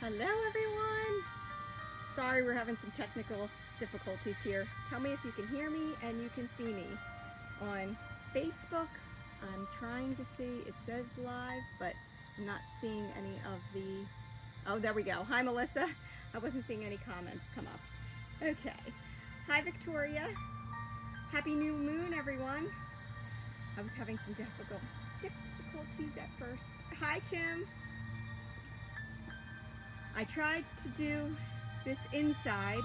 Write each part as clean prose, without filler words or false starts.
Hello everyone! Sorry we're having some technical difficulties here. Tell me if you can hear me and you can see me. On Facebook, I'm trying to see, it says live, but I'm not seeing any of the... Oh, there we go. Hi Melissa. I wasn't seeing any comments come up. Okay. Hi Victoria. Happy new moon everyone. I was having some difficulties at first. Hi Kim. I tried to do this inside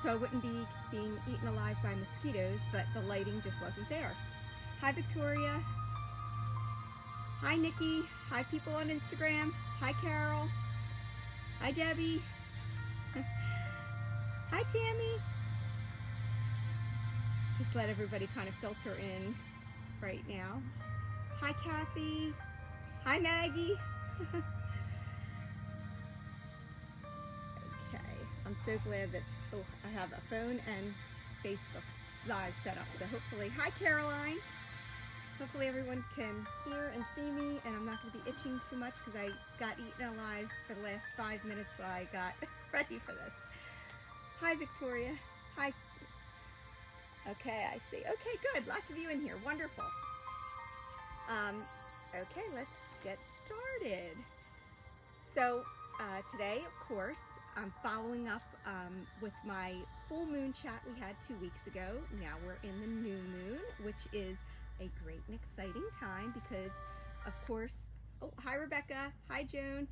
so I wouldn't be being eaten alive by mosquitoes, but the lighting just wasn't there. Hi Victoria. Hi Nikki. Hi people on Instagram. Hi Carol. Hi Debbie. Hi Tammy. Just let everybody kind of filter in right now. Hi Kathy. Hi Maggie. Okay, I'm so glad that I have a phone and Facebook Live set up. So hopefully, hi Caroline. Hopefully everyone can hear and see me, and I'm not going to be itching too much because I got eaten alive for the last 5 minutes while I got ready for this. Hi Victoria. Hi. Okay, I see. Okay, good. Lots of you in here. Wonderful. Okay, let's get started. So today, of course, I'm following up with my full moon chat we had 2 weeks ago. Now we're in the new moon, which is a great and exciting time because, of course, oh, hi Rebecca, hi Joan.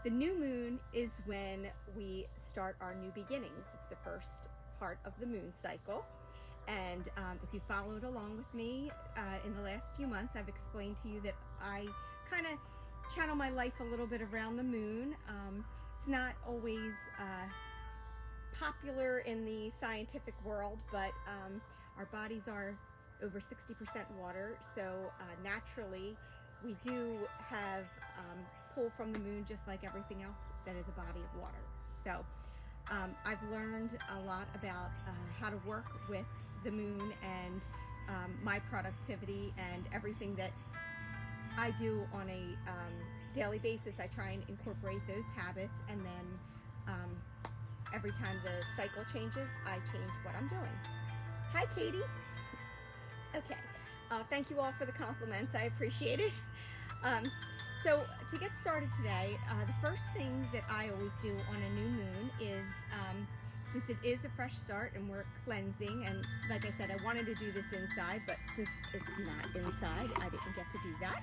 The new moon is when we start our new beginnings. It's the first part of the moon cycle. And if you followed along with me in the last few months, I've explained to you that I kind of channel my life a little bit around the moon. It's not always popular in the scientific world, but our bodies are over 60% water, so naturally we do have pull from the moon just like everything else that is a body of water. So I've learned a lot about how to work with the moon and my productivity and everything that I do on a daily basis. I try and incorporate those habits, and then every time the cycle changes, I change what I'm doing. Hi Katie. Okay, thank you all for the compliments. I appreciate it. So to get started today, the first thing that I always do on a new moon is, since it is a fresh start and we're cleansing, and like I said, I wanted to do this inside, but since it's not inside, I didn't get to do that.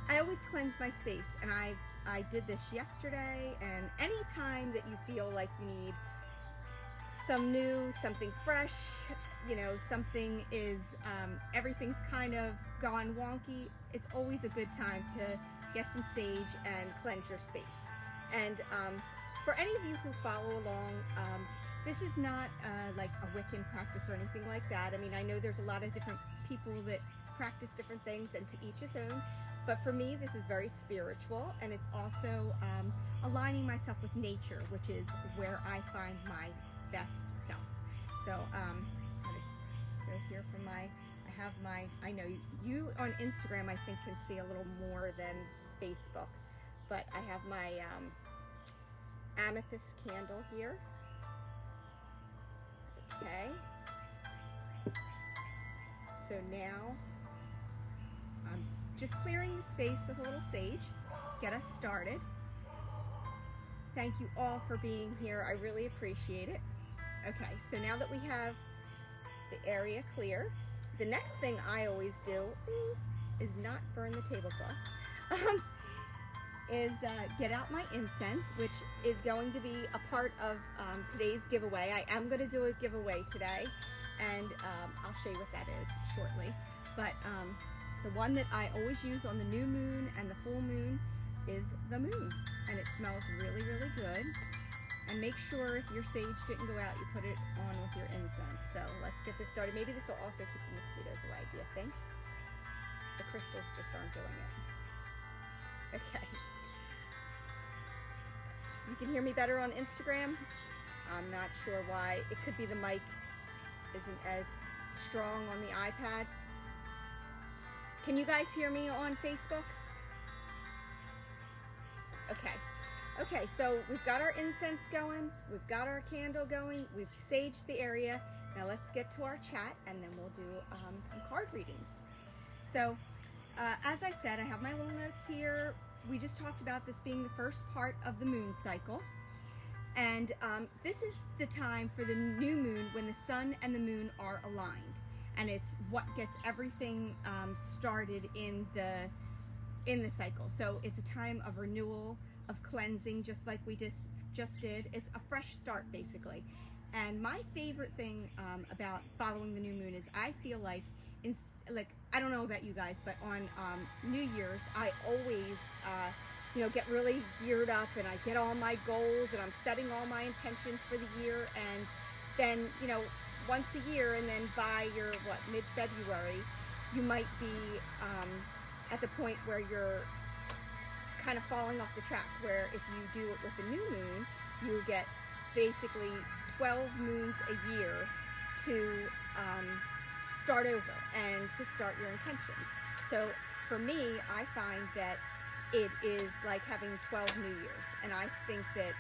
I always cleanse my space, and I did this yesterday, and anytime that you feel like you need some new, something fresh, you know, something is, everything's kind of gone wonky, it's always a good time to get some sage and cleanse your space. And for any of you who follow along, this is not like a Wiccan practice or anything like that. I mean, I know there's a lot of different people that practice different things, and to each his own. But for me, this is very spiritual, and it's also aligning myself with nature, which is where I find my best self. So I'm gonna go here for I know you on Instagram I think can see a little more than Facebook, but I have my amethyst candle here. Okay. So now I'm just clearing the space with a little sage, get us started. Thank you all for being here. I really appreciate it. Okay, so now that we have the area clear, the next thing I always do is not burn the tablecloth, is get out my incense, which is going to be a part of today's giveaway. I am going to do a giveaway today, and I'll show you what that is shortly. But the one that I always use on the new moon and the full moon is the moon, and it smells really, really good. And make sure if your sage didn't go out, you put it on with your incense. So let's get this started. Maybe this will also keep the mosquitoes away, do you think? The crystals just aren't doing it. Okay. You can hear me better on Instagram. I'm not sure why. It could be the mic isn't as strong on the iPad. Can you guys hear me on Facebook? Okay, so we've got our incense going, we've got our candle going, we've saged the area. Now let's get to our chat and then we'll do some card readings. So as I said, I have my little notes here. We just talked about this being the first part of the moon cycle. And this is the time for the new moon when the sun and the moon are aligned. And it's what gets everything started in the cycle. So it's a time of renewal, of cleansing, just like we just did. It's a fresh start, basically. And my favorite thing about following the new moon is I feel like, I don't know about you guys, but on New Year's, I always, get really geared up and I get all my goals and I'm setting all my intentions for the year. And then, once a year, and then by your, mid-February, you might be at the point where you're kind of falling off the track, where if you do it with the new moon, you get basically 12 moons a year to start over and to start your intentions. So for me, I find that it is like having 12 New Years, and I think that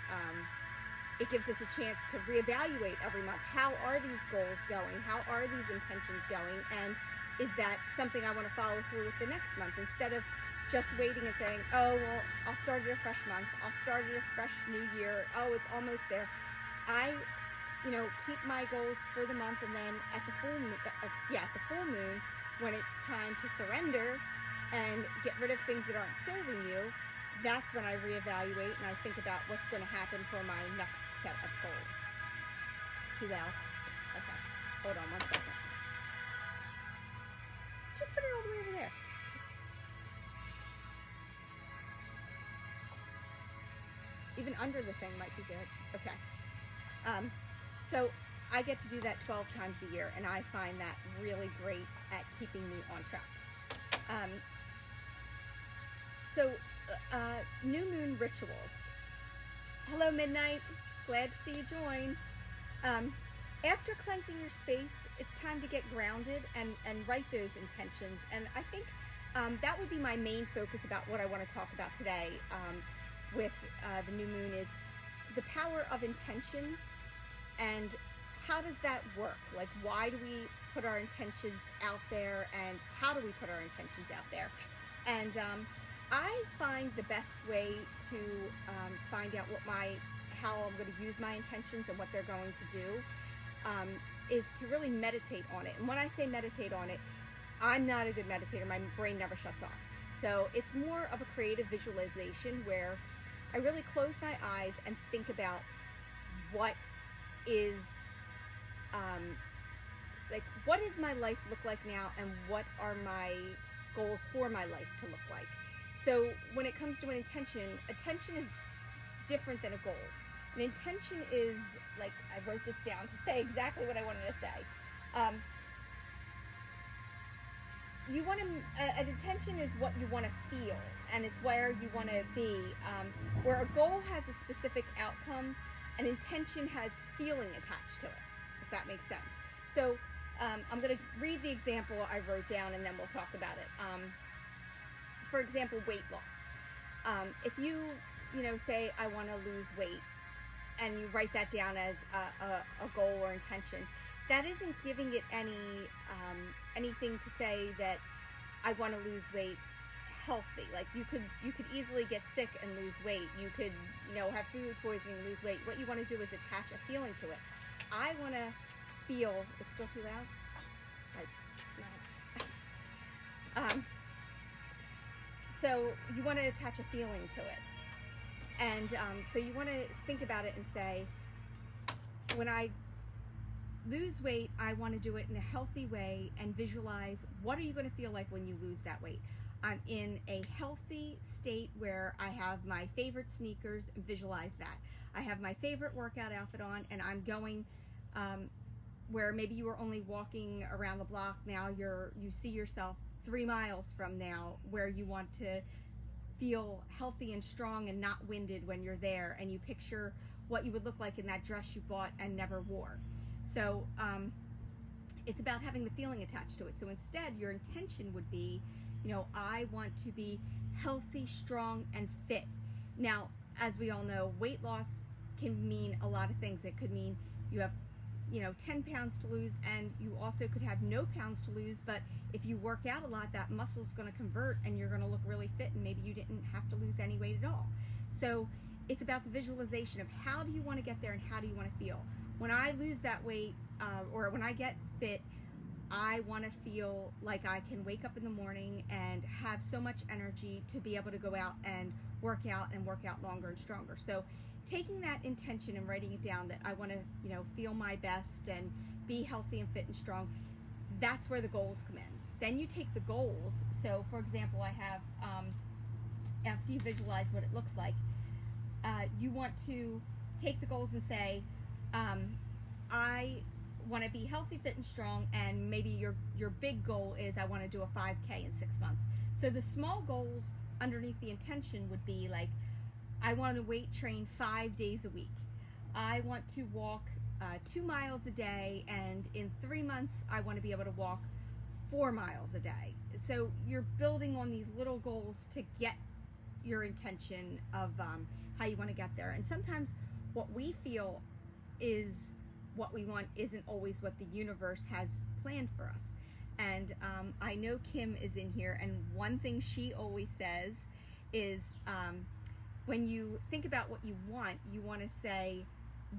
it gives us a chance to reevaluate every month. How are these goals going? How are these intentions going? And is that something I want to follow through with the next month, instead of just waiting and saying, oh, well, I'll start it a fresh month, I'll start it a fresh new year, oh, it's almost there. I keep my goals for the month, and then at the full moon, when it's time to surrender and get rid of things that aren't serving you, that's when I reevaluate and I think about what's going to happen for my next set of goals. Too loud? Okay. Hold on 1 second. Just put it all the way over there. Even under the thing might be good. Okay. So I get to do that 12 times a year, and I find that really great at keeping me on track. New moon rituals. Hello, Midnight. Glad to see you join. After cleansing your space, it's time to get grounded and write those intentions. And I think that would be my main focus about what I want to talk about today with the new moon, is the power of intention. And how does that work? Like, why do we put our intentions out there, and how do we put our intentions out there? And I find the best way to find out how I'm going to use my intentions and what they're going to do is to really meditate on it. And when I say meditate on it, I'm not a good meditator. My brain never shuts off. So it's more of a creative visualization where I really close my eyes and think about what does my life look like now, and what are my goals for my life to look like. So when it comes to an intention is different than a goal. An intention is, like, I wrote this down to say exactly what I wanted to say. An intention is what you want to feel, and it's where you want to be. Where a goal has a specific outcome, an intention has feeling attached to it, if that makes sense. So I'm going to read the example I wrote down, and then we'll talk about it. For example, weight loss. If you say, I want to lose weight, and you write that down as a goal or intention, that isn't giving it anything to say that I want to lose weight healthy. Like, you could easily get sick and lose weight. You could have food poisoning and lose weight. What you want to do is attach a feeling to it. I want to feel. It's still too loud. So you want to attach a feeling to it, and so you want to think about it and say, when I lose weight, I want to do it in a healthy way, and visualize what are you going to feel like when you lose that weight. I'm in a healthy state where I have my favorite sneakers, and visualize that. I have my favorite workout outfit on, and I'm going where maybe you were only walking around the block. Now you see yourself 3 miles from now, where you want to feel healthy and strong and not winded when you're there, and you picture what you would look like in that dress you bought and never wore. So it's about having the feeling attached to it. So instead, your intention would be, I want to be healthy, strong, and fit. Now, as we all know, weight loss can mean a lot of things. It could mean you have 10 pounds to lose, and you also could have no pounds to lose, but if you work out a lot, that muscle's going to convert and you're going to look really fit, and maybe you didn't have to lose any weight at all. So it's about the visualization of how do you want to get there and how do you want to feel. When I lose that weight, or when I get fit, I want to feel like I can wake up in the morning and have so much energy to be able to go out and work out longer and stronger. So taking that intention and writing it down, that I want to, feel my best and be healthy and fit and strong, that's where the goals come in. Then you take the goals. So for example, I have, after you visualize what it looks like, you want to take the goals and say, I want to be healthy, fit, and strong, and maybe your big goal is I want to do a 5K in 6 months. So the small goals underneath the intention would be like, I want to weight train 5 days a week. I want to walk 2 miles a day, and in 3 months I want to be able to walk 4 miles a day. So you're building on these little goals to get your intention of how you want to get there. And sometimes what we feel is what we want isn't always what the universe has planned for us. And I know Kim is in here, and one thing she always says is, when you think about what you want to say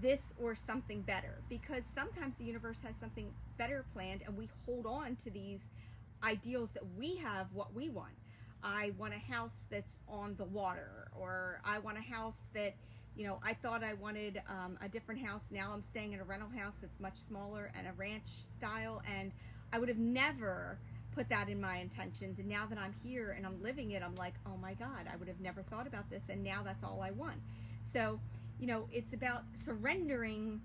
this or something better, because sometimes the universe has something better planned, and we hold on to these ideals that we have what we want. I want a house that's on the water, or I want a house that, I thought I wanted a different house. Now I'm staying in a rental house that's much smaller and a ranch style, and I would have never put that in my intentions. And now that I'm here and I'm living it, I'm like, oh my God, I would have never thought about this, and now that's all I want. So, it's about surrendering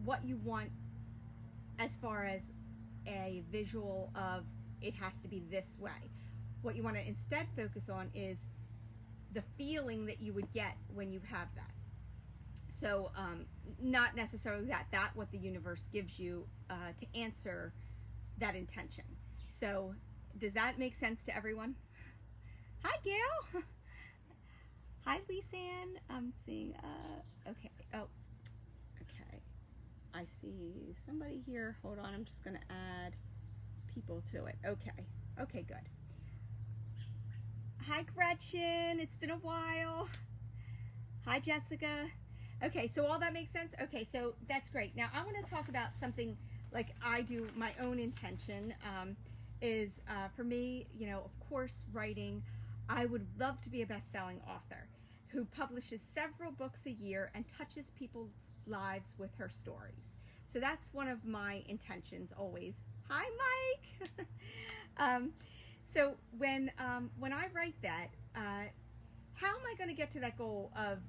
what you want as far as a visual of it has to be this way. What you want to instead focus on is the feeling that you would get when you have that. So not necessarily that what the universe gives you to answer that intention. So does that make sense to everyone? Hi, Gail. Hi, Lisanne. I'm seeing, okay. Oh, okay. I see somebody here. Hold on. I'm just going to add people to it. Okay. Okay, good. Hi, Gretchen. It's been a while. Hi, Jessica. Okay, so all that makes sense? Okay, so that's great. Now, I want to talk about something like I do. My own intention is, for me, of course, writing. I would love to be a best-selling author who publishes several books a year and touches people's lives with her stories. So that's one of my intentions always. Hi, Mike. So when I write that, how am I going to get to that goal of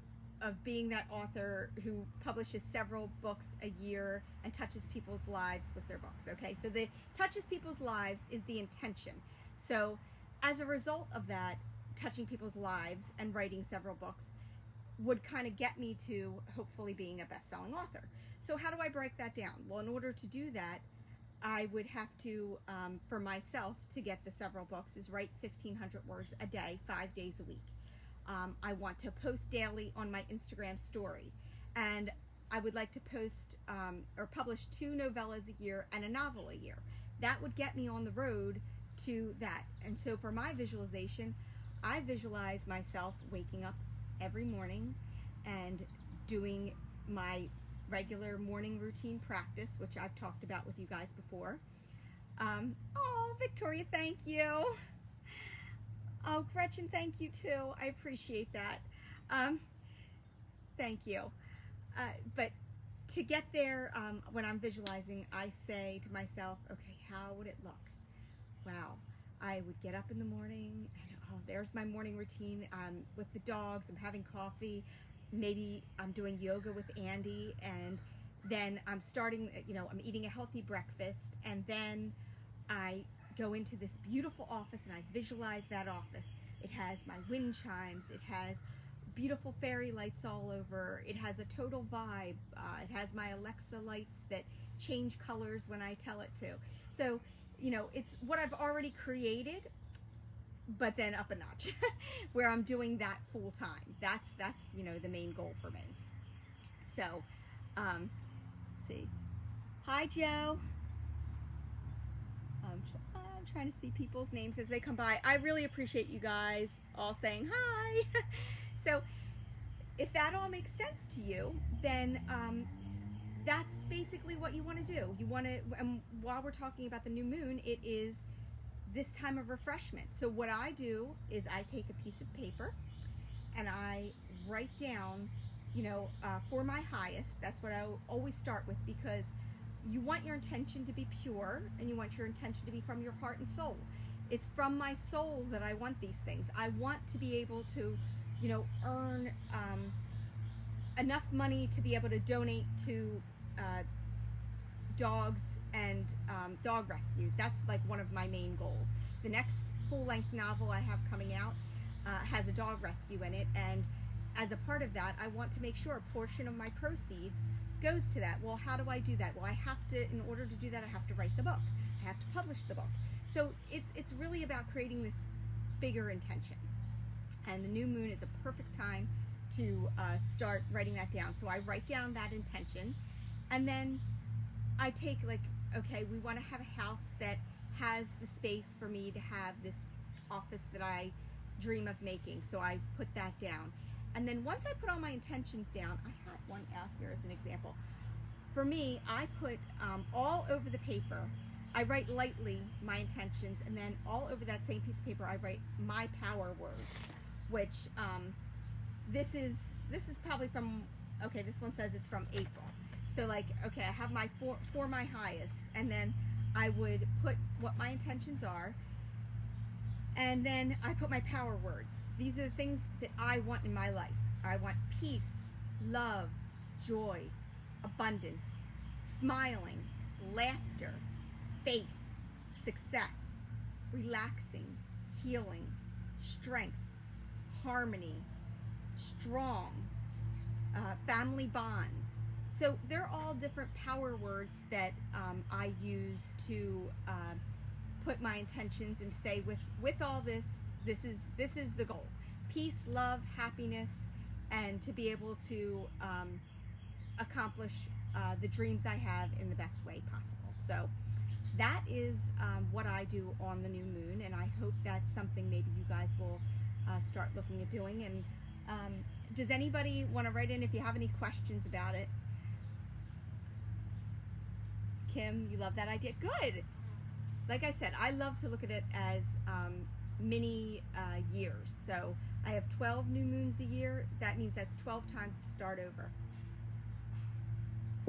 being that author who publishes several books a year and touches people's lives with their books? Okay, so the touches people's lives is the intention. So as a result of that, touching people's lives and writing several books would kind of get me to hopefully being a best-selling author. So how do I break that down? Well, in order to do that, I would have to, for myself, to get the several books, is write 1,500 words a day, 5 days a week. I want to post daily on my Instagram story. And I would like to post or publish 2 novellas a year and a novel a year. That would get me on the road to that. And so for my visualization, I visualize myself waking up every morning and doing my regular morning routine practice, which I've talked about with you guys before. Oh, Victoria, thank you. Oh, Gretchen, thank you too. I appreciate that. Thank you. But to get there, when I'm visualizing, I say to myself, okay, how would it look? Wow, I would get up in the morning and there's my morning routine with the dogs. I'm having coffee. Maybe I'm doing yoga with Andy, and then I'm starting, I'm eating a healthy breakfast, and then I go into this beautiful office and I visualize that office. It has my wind chimes. It has beautiful fairy lights all over. It has a total vibe. It has my Alexa lights that change colors when I tell it to. So, it's what I've already created. but then up a notch where I'm doing that full time. That's the main goal for me. So let's see. Hi, Joe. I'm trying to see people's names as they come by. I really appreciate you guys all saying hi. So if that all makes sense to you, then that's basically what you want to do. You want to, and while we're talking about the new moon, it is this time of refreshment. So what I do is I take a piece of paper and I write down, for my highest. That's what I always start with, because you want your intention to be pure and you want your intention to be from your heart and soul. It's from my soul that I want these things. I want to be able to, earn enough money to be able to donate to dogs and dog rescues. That's like one of my main goals. The next full-length novel I have coming out has a dog rescue in it, and as a part of that, I want to make sure a portion of my proceeds goes to that. Well, how do I do that? Well, in order to do that, I have to write the book. I have to publish the book. So it's really about creating this bigger intention. And the new moon is a perfect time to start writing that down. So I write down that intention, and then I take, okay, we want to have a house that has the space for me to have this office that I dream of making. So I put that down. And then once I put all my intentions down, I had one out here as an example. For me, I put all over the paper, I write lightly my intentions, and then all over that same piece of paper, I write my power words, which this is probably from, okay, this one says it's from April. So okay, I have my for my highest, and then I would put what my intentions are, and then I put my power words. These are the things that I want in my life. I want peace, love, joy, abundance, smiling, laughter, faith, success, relaxing, healing, strength, harmony, strong, family bonds. So they're all different power words that I use to put my intentions and say, with all this is the goal: peace, love, happiness, and to be able to accomplish the dreams I have in the best way possible. So that is what I do on the new moon, and I hope that's something maybe you guys will start looking at doing. And does anybody want to write in if you have any questions about it? Kim, you love that idea. Good. Like I said, I love to look at it as mini years. So I have 12 new moons a year. That means that's 12 times to start over.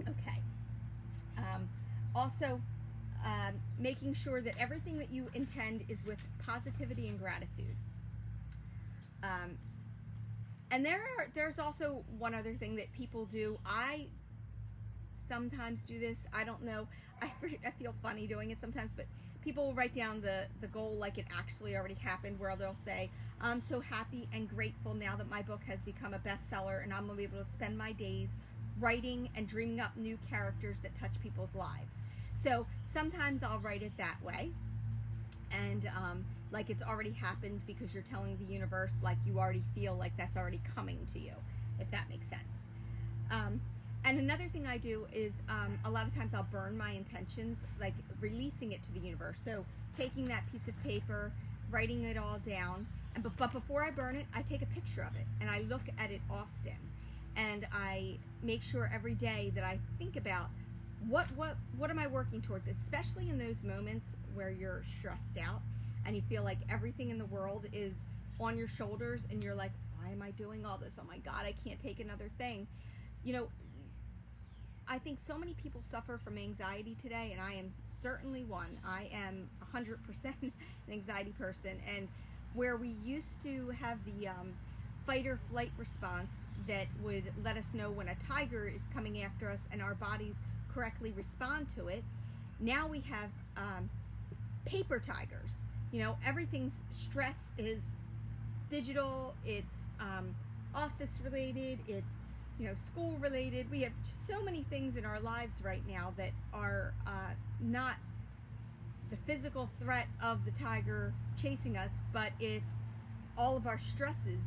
Okay. Also, making sure that everything that you intend is with positivity and gratitude. And there's also one other thing that people do. I sometimes do this. I don't know. I feel funny doing it sometimes, but people will write down the goal like it actually already happened, where they'll say, I'm so happy and grateful now that my book has become a bestseller, and I'm going to be able to spend my days writing and dreaming up new characters that touch people's lives. So sometimes I'll write it that way, and like it's already happened, because you're telling the universe like you already feel like that's already coming to you, if that makes sense. And another thing I do is a lot of times I'll burn my intentions, like releasing it to the universe. So taking that piece of paper, writing it all down, but before I burn it, I take a picture of it and I look at it often, and I make sure every day that I think about what am I working towards, especially in those moments where you're stressed out and you feel like everything in the world is on your shoulders, and you're like, why am I doing all this? Oh my God, I can't take another thing. I think so many people suffer from anxiety today, and I am certainly one. I am 100% an anxiety person, and where we used to have the fight or flight response that would let us know when a tiger is coming after us and our bodies correctly respond to it, now we have paper tigers. Everything's stress is digital, it's office related, it's school related. We have so many things in our lives right now that are not the physical threat of the tiger chasing us, but it's all of our stresses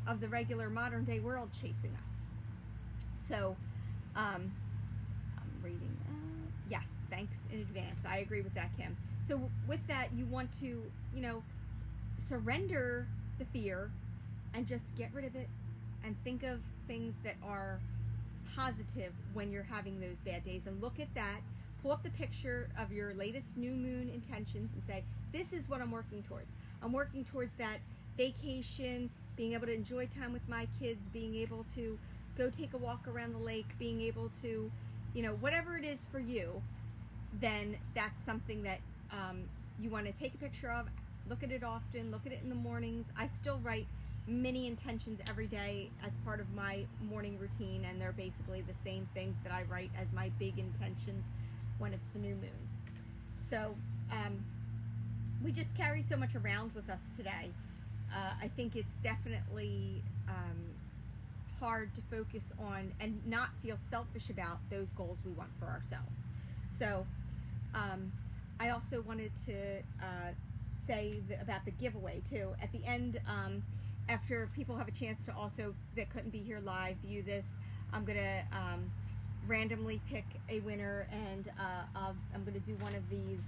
of the regular modern day world chasing us. So I'm reading, yes, thanks in advance. I agree with that, Kim. So with that, you want to, surrender the fear and just get rid of it and think of things that are positive when you're having those bad days, and look at that. Pull up the picture of your latest new moon intentions and say, this is what I'm working towards. I'm working towards that vacation, being able to enjoy time with my kids, being able to go take a walk around the lake, being able to, whatever it is for you, then that's something that you want to take a picture of, look at it often, look at it in the mornings. I still write mini intentions every day as part of my morning routine, and they're basically the same things that I write as my big intentions when it's the new moon. So we just carry so much around with us today. I think it's definitely hard to focus on and not feel selfish about those goals we want for ourselves. So I also wanted to say about the giveaway too. At the end, after people have a chance to also, that couldn't be here live, view this, I'm gonna randomly pick a winner, and I'm gonna do one of these.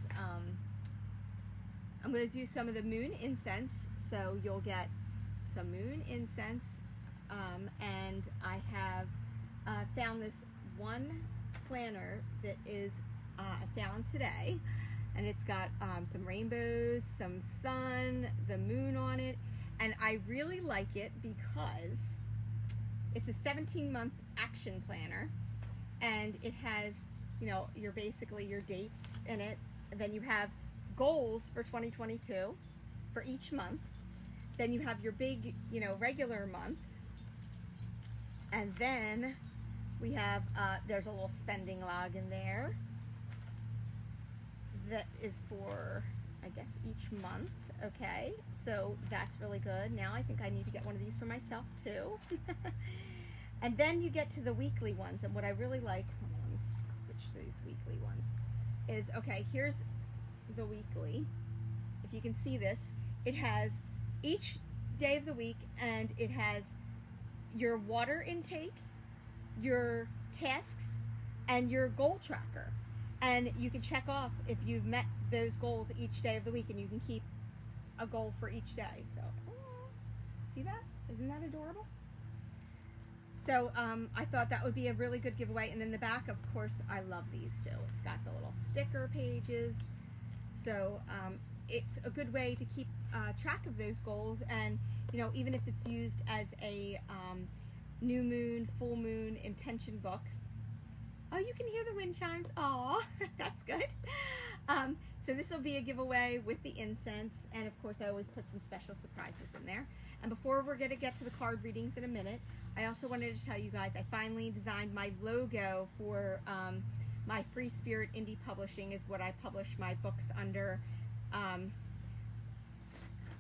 I'm gonna do some of the moon incense, so you'll get some moon incense, and I have found this one planner that is I found today, and it's got some rainbows, some sun, the moon on it, and I really like it because it's a 17-month action planner, and it has, your basically your dates in it, and then you have goals for 2022 for each month. Then you have your big, regular month, and then we have there's a little spending log in there that is for, I guess, each month. Okay, so that's really good. Now I think I need to get one of these for myself too. And then you get to the weekly ones, and what I really like, hold on, let me switch to these weekly ones, is, okay, here's the weekly. If you can see this, it has each day of the week, and it has your water intake, your tasks, and your goal tracker. And you can check off if you've met those goals each day of the week, and you can keep a goal for each day. So, see that? Isn't that adorable? So I thought that would be a really good giveaway. And in the back, of course, I love these too. It's got the little sticker pages. So it's a good way to keep track of those goals. And, even if it's used as a new moon, full moon intention book. Oh, you can hear the wind chimes. Aw, that's good. So this will be a giveaway with the incense, and of course I always put some special surprises in there. And before we're going to get to the card readings in a minute, I also wanted to tell you guys I finally designed my logo for my Free Spirit Indie Publishing, is what I publish my books under.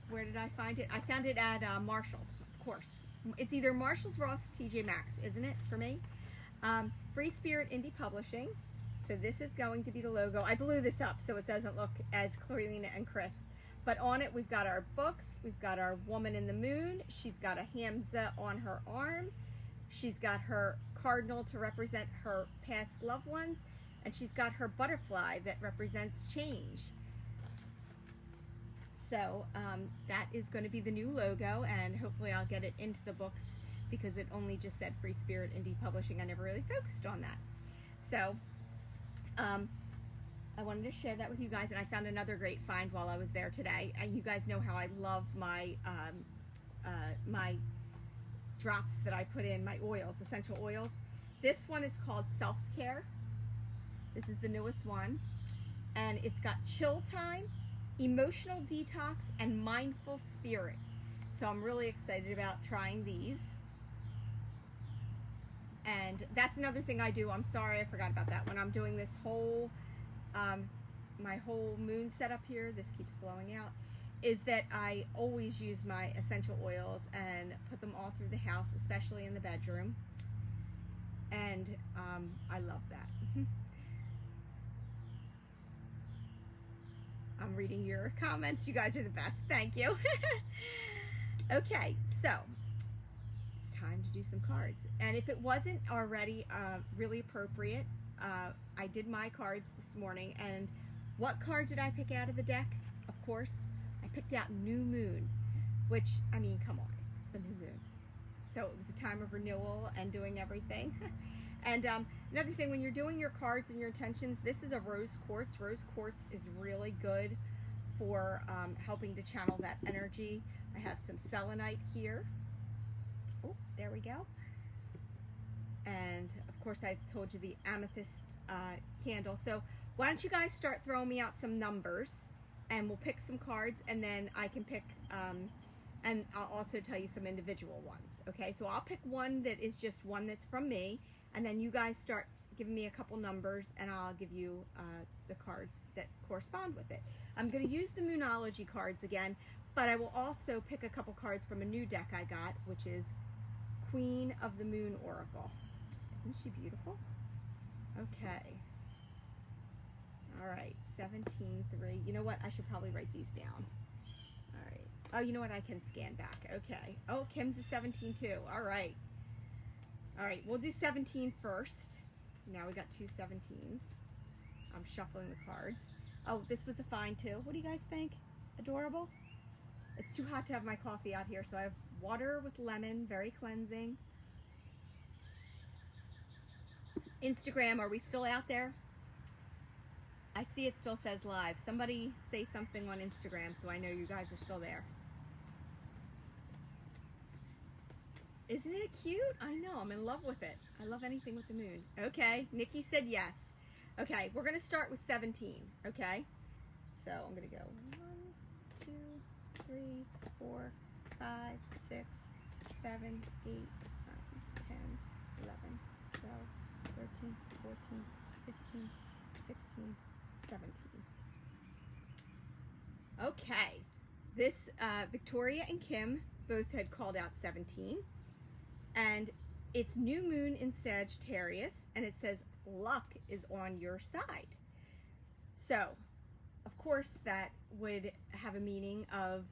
Where did I find it? I found it at Marshall's, of course. It's either Marshall's, Ross, TJ Maxx, isn't it, for me? Free Spirit Indie Publishing. So this is going to be the logo. I blew this up so it doesn't look as clean and crisp. But on it, we've got our books. We've got our woman in the moon. She's got a Hamza on her arm. She's got her cardinal to represent her past loved ones. And she's got her butterfly that represents change. So that is going to be the new logo. And hopefully I'll get it into the books, because it only just said Free Spirit Indie Publishing. I never really focused on that. So I wanted to share that with you guys, and I found another great find while I was there today. And you guys know how I love my my drops that I put in, my oils, essential oils. This one is called Self Care. This is the newest one, and it's got chill time, emotional detox, and mindful spirit. So I'm really excited about trying these. And that's another thing I do. I'm sorry, I forgot about that. When I'm doing this whole, my whole moon setup here, this keeps blowing out, is that I always use my essential oils and put them all through the house, especially in the bedroom. And I love that. I'm reading your comments. You guys are the best. Thank you. Okay, so it's time to do some cards. And if it wasn't already really appropriate, I did my cards this morning. And what card did I pick out of the deck? Of course, I picked out New Moon, which, I mean, come on, it's the new moon. So it was a time of renewal and doing everything. And another thing, when you're doing your cards and your intentions, this is a rose quartz. Rose quartz is really good for helping to channel that energy. I have some selenite here. Oh, there we go. And of course, I told you the amethyst candle. So why don't you guys start throwing me out some numbers, and we'll pick some cards, and then I can pick, and I'll also tell you some individual ones. Okay, so I'll pick one that is just one that's from me, and then you guys start giving me a couple numbers, and I'll give you the cards that correspond with it. I'm going to use the Moonology cards again, but I will also pick a couple cards from a new deck I got, which is Queen of the Moon Oracle. Isn't she beautiful? Okay. All right, 17-3. You know what? I should probably write these down. All right. Oh, you know what? I can scan back. Okay. Oh, Kim's a 17 too. All right. All right, we'll do 17 first. Now we got two 17s. I'm shuffling the cards. Oh, this was a fine too. What do you guys think? Adorable? It's too hot to have my coffee out here, so I have water with lemon, very cleansing. Instagram, are we still out there? I see it still says live. Somebody say something on Instagram so I know you guys are still there. Isn't it cute? I know, I'm in love with it. I love anything with the moon. Okay, Nikki said yes. Okay, we're gonna start with 17, okay? So I'm gonna go 1, 2, 3, 4, 5, 6, 7, 8, 9, 10, 11, 12, 13, 14, 15, 16, 17. Okay, this Victoria and Kim both had called out 17, and it's new moon in Sagittarius, and it says luck is on your side. So, of course, that would have a meaning of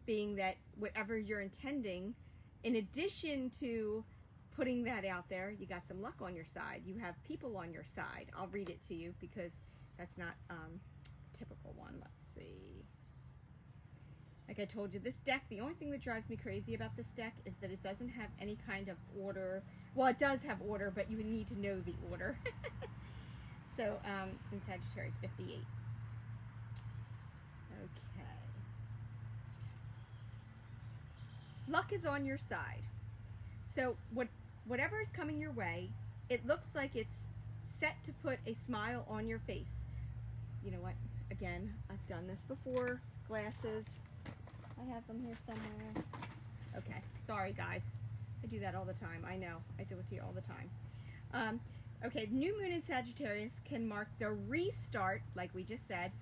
being that whatever you're intending, in addition to putting that out there, you got some luck on your side. You have people on your side. I'll read it to you because that's not a typical one. Let's see. Like I told you, this deck, the only thing that drives me crazy about this deck is that it doesn't have any kind of order. Well, it does have order, but you would need to know the order. So, in Sagittarius, 58. Okay. Luck is on your side. So, whatever is coming your way, it looks like it's set to put a smile on your face. You know what? Again, I've done this before. Glasses. I have them here somewhere. Okay, sorry guys. I do that all the time. I know. I do it to you all the time. Okay, new moon in Sagittarius can mark the restart, like we just said,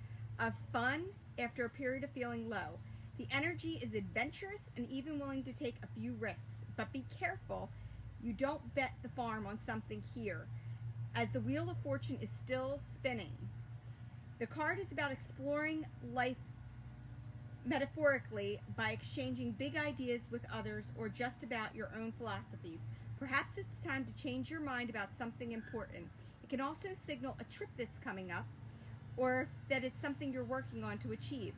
of fun after a period of feeling low. The energy is adventurous and even willing to take a few risks, but be careful you don't bet the farm on something here, as the Wheel of Fortune is still spinning. The card is about exploring life metaphorically by exchanging big ideas with others or just about your own philosophies. Perhaps it's time to change your mind about something important. It can also signal a trip that's coming up or that it's something you're working on to achieve.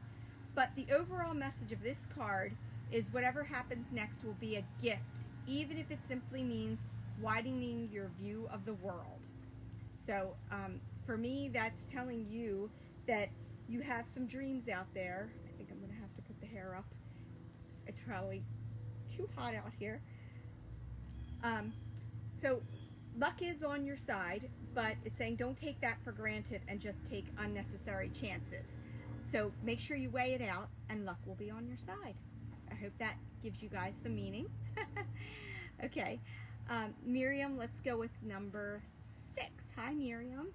But the overall message of this card is whatever happens next will be a gift, even if it simply means widening your view of the world. So for me, that's telling you that you have some dreams out there. I think I'm going to have to put the hair up. It's probably too hot out here. So luck is on your side, but it's saying don't take that for granted and just take unnecessary chances. So make sure you weigh it out and luck will be on your side. I hope that gives you guys some meaning. Okay, Miriam, let's go with number 6. Hi, Miriam.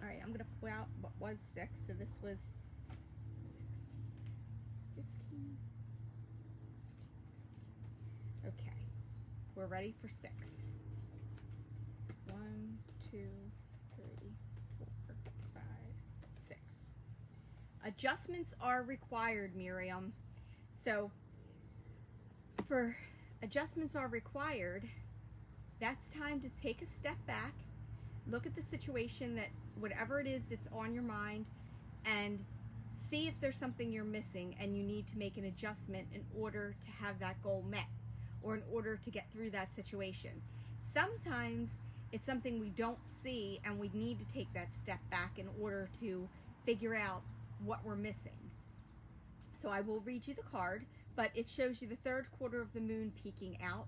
All right, I'm going to pull out what was 6. So this was 16, 15. Okay, we're ready for 6. 1, 2, 3, 4, 5, 6. Adjustments are required, Miriam. So for adjustments are required, that's time to take a step back, look at the situation, that whatever it is that's on your mind, and see if there's something you're missing and you need to make an adjustment in order to have that goal met, or in order to get through that situation. Sometimes it's something we don't see and we need to take that step back in order to figure out what we're missing. So I will read you the card, but it shows you the third quarter of the moon peeking out.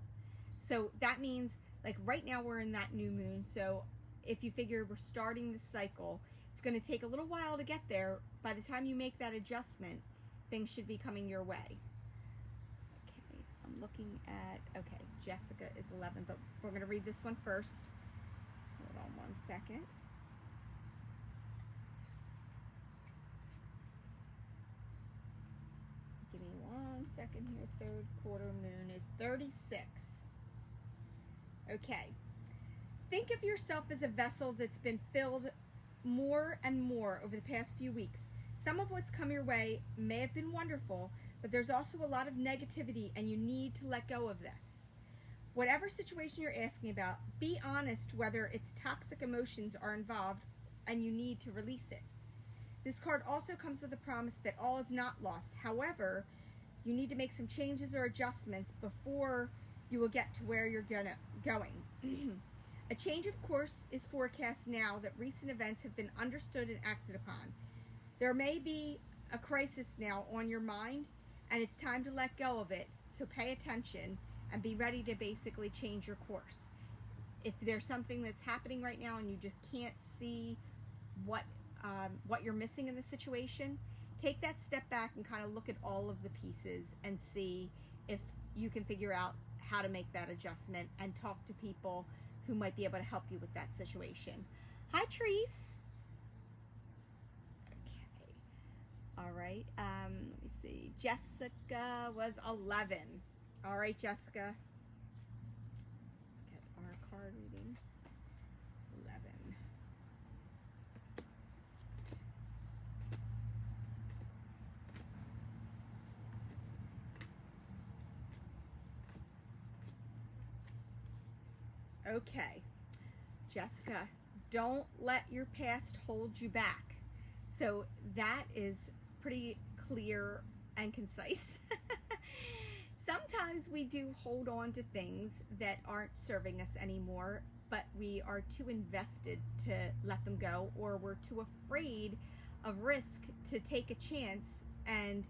So that means, like right now we're in that new moon, so if you figure we're starting the cycle, it's going to take a little while to get there. By the time you make that adjustment, things should be coming your way. Okay, I'm looking at, okay, Jessica is 11, but we're going to read this one first. Hold on one second. Give me 1 second here. Third quarter moon is 36. Okay. Think of yourself as a vessel that's been filled more and more over the past few weeks. Some of what's come your way may have been wonderful, but there's also a lot of negativity, and you need to let go of this. Whatever situation you're asking about, be honest whether its toxic emotions are involved and you need to release it. This card also comes with a promise that all is not lost. However, you need to make some changes or adjustments before you will get to where you're going. A change of course is forecast now that recent events have been understood and acted upon. There may be a crisis now on your mind, and it's time to let go of it, so pay attention and be ready to basically change your course. If there's something that's happening right now and you just can't see what you're missing in the situation, take that step back and kind of look at all of the pieces and see if you can figure out how to make that adjustment, and talk to people who might be able to help you with that situation. Hi, Treese. Okay. All right. Let me see. Jessica was 11. All right, Jessica. Let's get our card reading. 11. Okay, Jessica, don't let your past hold you back. So that is pretty clear and concise. Sometimes we do hold on to things that aren't serving us anymore, but we are too invested to let them go, or we're too afraid of risk to take a chance and,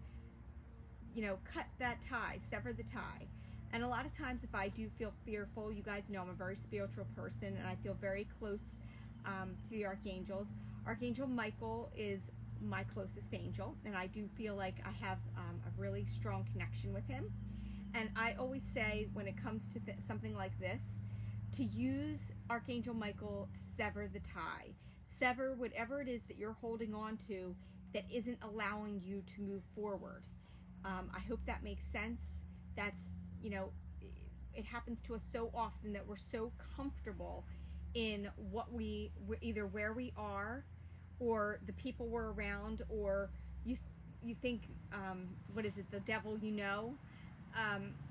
you know, cut that tie, sever the tie. And a lot of times if I do feel fearful, you guys know I'm a very spiritual person and I feel very close to the archangels. Archangel Michael is my closest angel, and I do feel like I have a really strong connection with him. And I always say, when it comes to something like this, to use Archangel Michael to sever the tie. Sever whatever it is that you're holding on to that isn't allowing you to move forward. I hope that makes sense. That's, you know, it happens to us so often that we're so comfortable in what either where we are, or the people we're around, or you think, what is it, the devil, you know,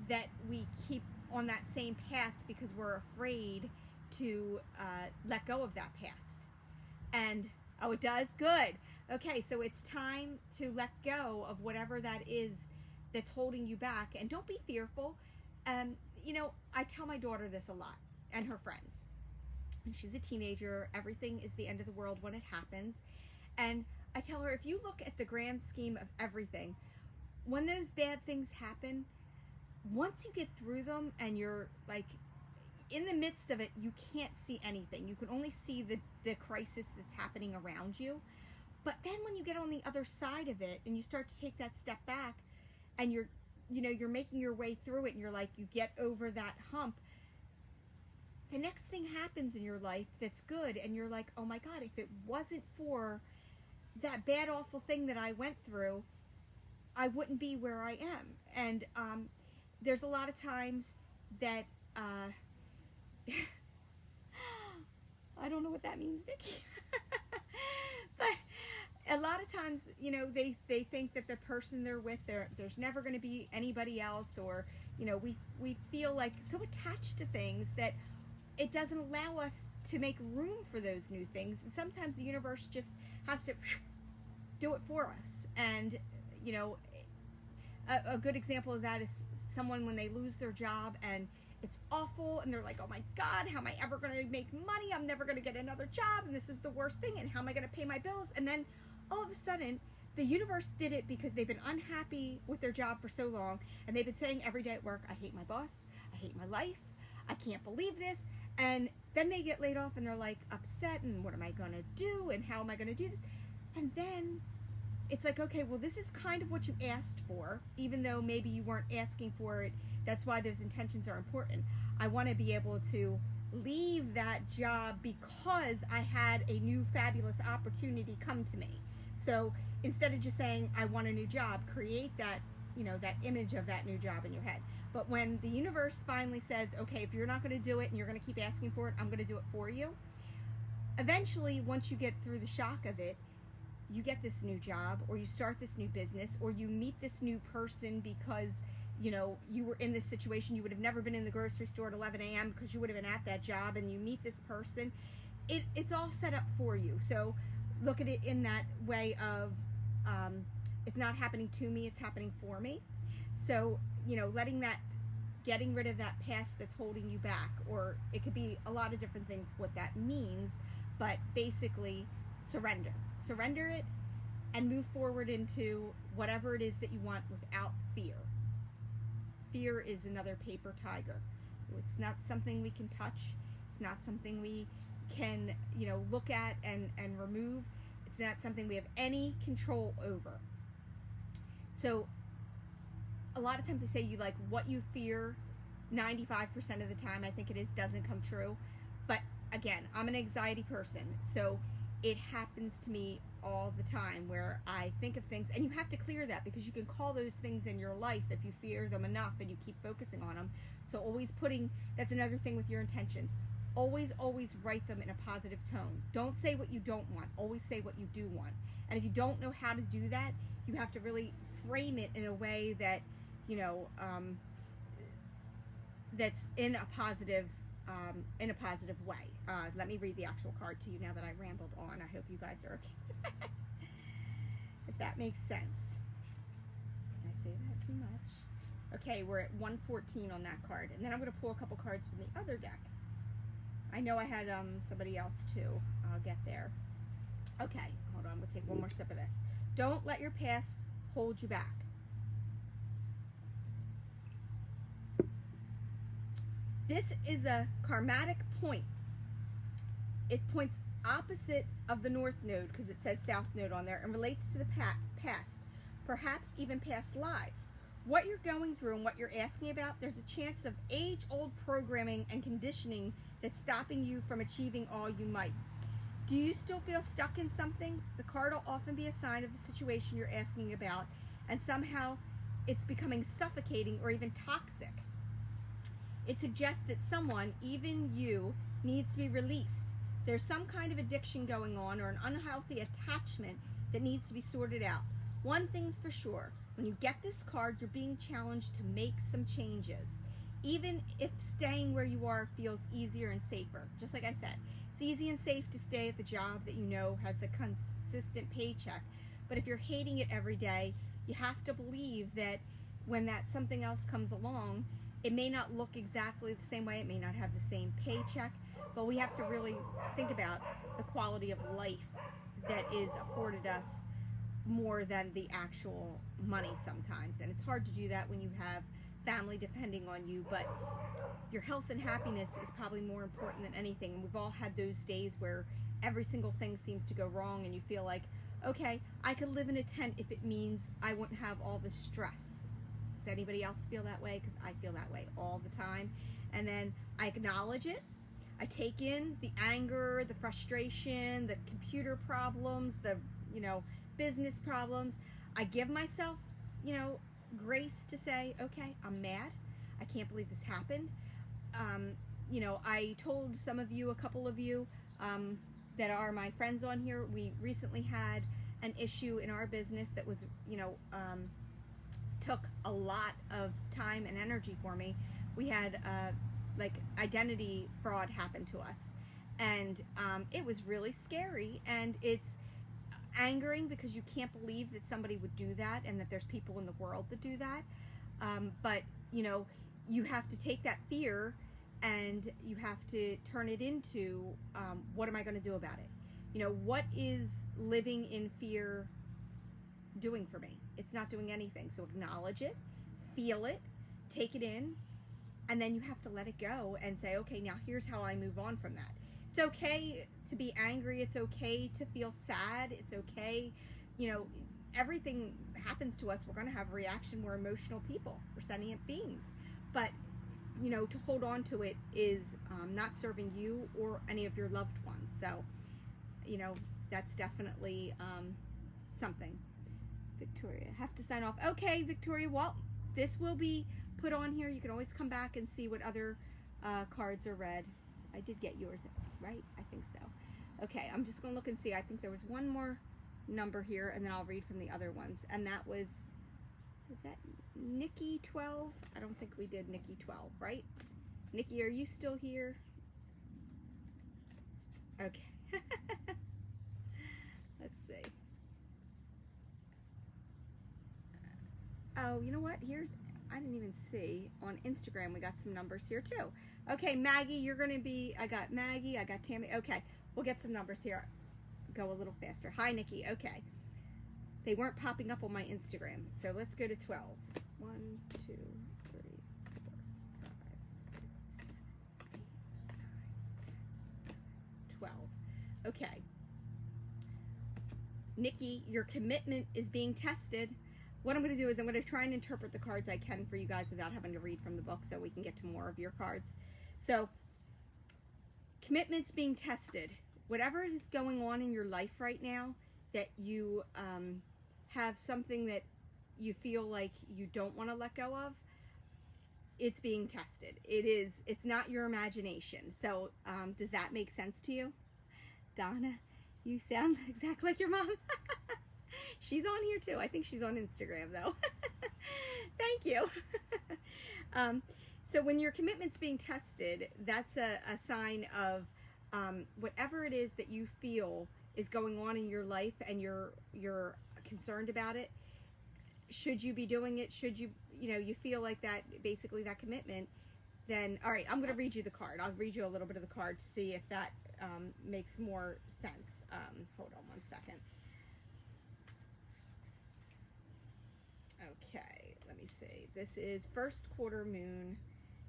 that we keep on that same path because we're afraid to let go of that past. And oh, it does? Good. Okay, so it's time to let go of whatever that is that's holding you back, and don't be fearful. You know, I tell my daughter this a lot, and her friends. She's a teenager. Everything is the end of the world when it happens. And I tell her, if you look at the grand scheme of everything, when those bad things happen, once you get through them and you're like in the midst of it, you can't see anything. You can only see the crisis that's happening around you. But then when you get on the other side of it and you start to take that step back, and you're making your way through it, and you're like, you get over that hump, the next thing happens in your life that's good, and you're like, oh my God, if it wasn't for that bad, awful thing that I went through, I wouldn't be where I am. And there's a lot of times that I don't know what that means, Nikki. But a lot of times, you know, they think that the person they're with, there's never going to be anybody else, or, you know, we feel like so attached to things that it doesn't allow us to make room for those new things. And sometimes the universe just has to do it for us. And, you know, a good example of that is someone when they lose their job and it's awful and they're like, oh my God, how am I ever going to make money? I'm never going to get another job, and this is the worst thing, and how am I going to pay my bills? And then all of a sudden, the universe did it because they've been unhappy with their job for so long, and they've been saying every day at work, I hate my boss, I hate my life, I can't believe this. And then they get laid off and they're like upset, and what am I going to do, and how am I going to do this? And then it's like, okay, well, this is kind of what you asked for, even though maybe you weren't asking for it. That's why those intentions are important. I want to be able to leave that job because I had a new fabulous opportunity come to me. So instead of just saying, I want a new job, create that, you know, that image of that new job in your head. But when the universe finally says, okay, if you're not going to do it and you're going to keep asking for it, I'm going to do it for you. Eventually, once you get through the shock of it, you get this new job, or you start this new business, or you meet this new person because, you know, you were in this situation. You would have never been in the grocery store at 11 a.m. because you would have been at that job, and you meet this person. It's all set up for you. So look at it in that way of, it's not happening to me, it's happening for me. So, you know, getting rid of that past that's holding you back, or it could be a lot of different things what that means, but basically surrender it and move forward into whatever it is that you want without fear. Fear is another paper tiger. It's not something we can touch. It's not something we can, you know, look at and remove. It's not something we have any control over. So a lot of times they say you like what you fear 95% of the time, I think it is, doesn't come true. But again, I'm an anxiety person, so it happens to me all the time where I think of things, and you have to clear that, because you can call those things in your life if you fear them enough and you keep focusing on them. So always that's another thing with your intentions. Always write them in a positive tone. Don't say what you don't want. Always say what you do want. And if you don't know how to do that, you have to really frame it in a way that, you know, that's in a positive way. Let me read the actual card to you now that I rambled on. I hope you guys are okay. If that makes sense. Did I say that too much? Okay, we're at 114 on that card. And then I'm going to pull a couple cards from the other deck. I know I had somebody else too. I'll get there. Okay, hold on. We'll take one more sip of this. Don't let your past hold you back. This is a karmatic point. It points opposite of the North Node because it says South Node on there, and relates to the past, perhaps even past lives. What you're going through and what you're asking about, there's a chance of age-old programming and conditioning that's stopping you from achieving all you might. Do you still feel stuck in something? The card will often be a sign of the situation you're asking about, and somehow it's becoming suffocating or even toxic. It suggests that someone, even you, needs to be released. There's some kind of addiction going on, or an unhealthy attachment that needs to be sorted out. One thing's for sure, when you get this card, you're being challenged to make some changes. Even if staying where you are feels easier and safer. Just like I said, it's easy and safe to stay at the job that you know has the consistent paycheck. But if you're hating it every day, you have to believe that when that something else comes along, it may not look exactly the same way, it may not have the same paycheck, but we have to really think about the quality of life that is afforded us more than the actual money sometimes. And it's hard to do that when you have family depending on you, but your health and happiness is probably more important than anything. And we've all had those days where every single thing seems to go wrong, and you feel like, okay, I could live in a tent if it means I wouldn't have all the stress. Does anybody else feel that way? Because I feel that way all the time. And then I acknowledge it. I take in the anger, the frustration, the computer problems, the, you know, business problems. I give myself, you know, grace to say, okay, I'm mad. I can't believe this happened. You know, I told some of you, a couple of you that are my friends on here, we recently had an issue in our business that was, took a lot of time and energy for me. We had like identity fraud happen to us, and it was really scary, and it's angering because you can't believe that somebody would do that and that there's people in the world that do that. But you have to take that fear and you have to turn it into what am I going to do about it? What is living in fear doing for me? It's not doing anything. So acknowledge it, feel it, take it in, and then you have to let it go and say, okay, now here's how I move on from that. It's okay to be angry. It's okay to feel sad. It's okay. Everything happens to us. We're going to have a reaction. We're emotional people. We're sentient beings. But, to hold on to it is not serving you or any of your loved ones. So, that's definitely something. Victoria, have to sign off. Okay, Victoria, well, this will be put on here. You can always come back and see what other cards are read. I did get yours, right? I think so. Okay, I'm just going to look and see. I think there was one more number here, and then I'll read from the other ones. And that was that Nikki 12? I don't think we did Nikki 12, right? Nikki, are you still here? Okay. Let's see. Oh, you know what? I didn't even see. On Instagram, we got some numbers here too. Okay, Maggie, you're going to be, I got Maggie, I got Tammy. Okay, we'll get some numbers here. Go a little faster. Hi, Nikki. Okay. They weren't popping up on my Instagram. So let's go to 12. 1, 2, 3, 4, 5, 6, 7, 8, 9, 10, 12. Okay. Nikki, your commitment is being tested. What I'm going to do is I'm going to try and interpret the cards I can for you guys without having to read from the book so we can get to more of your cards. So, commitment's being tested. Whatever is going on in your life right now that you have something that you feel like you don't want to let go of, it's being tested. It's not your imagination. So, does that make sense to you? Donna, you sound exactly like your mom. She's on here too. I think she's on Instagram though. Thank you. So when your commitment's being tested, that's a sign of whatever it is that you feel is going on in your life and you're concerned about it. Should you be doing it? Should you, you feel like that, basically that commitment, then, all right, I'm going to read you the card. I'll read you a little bit of the card to see if that makes more sense. Hold on one second. Okay, let me see. This is first quarter moon,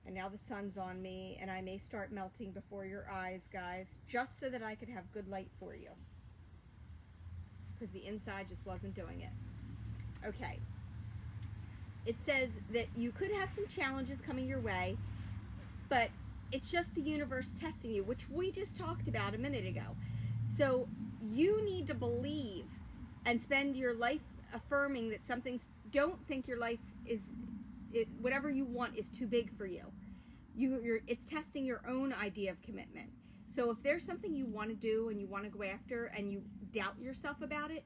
and now the sun's on me, and I may start melting before your eyes, guys, just so that I could have good light for you. Because the inside just wasn't doing it. Okay. It says that you could have some challenges coming your way, but it's just the universe testing you, which we just talked about a minute ago. So you need to believe and spend your life affirming that don't think your life is, whatever you want is too big for you. It's testing your own idea of commitment. So if there's something you want to do and you want to go after and you doubt yourself about it,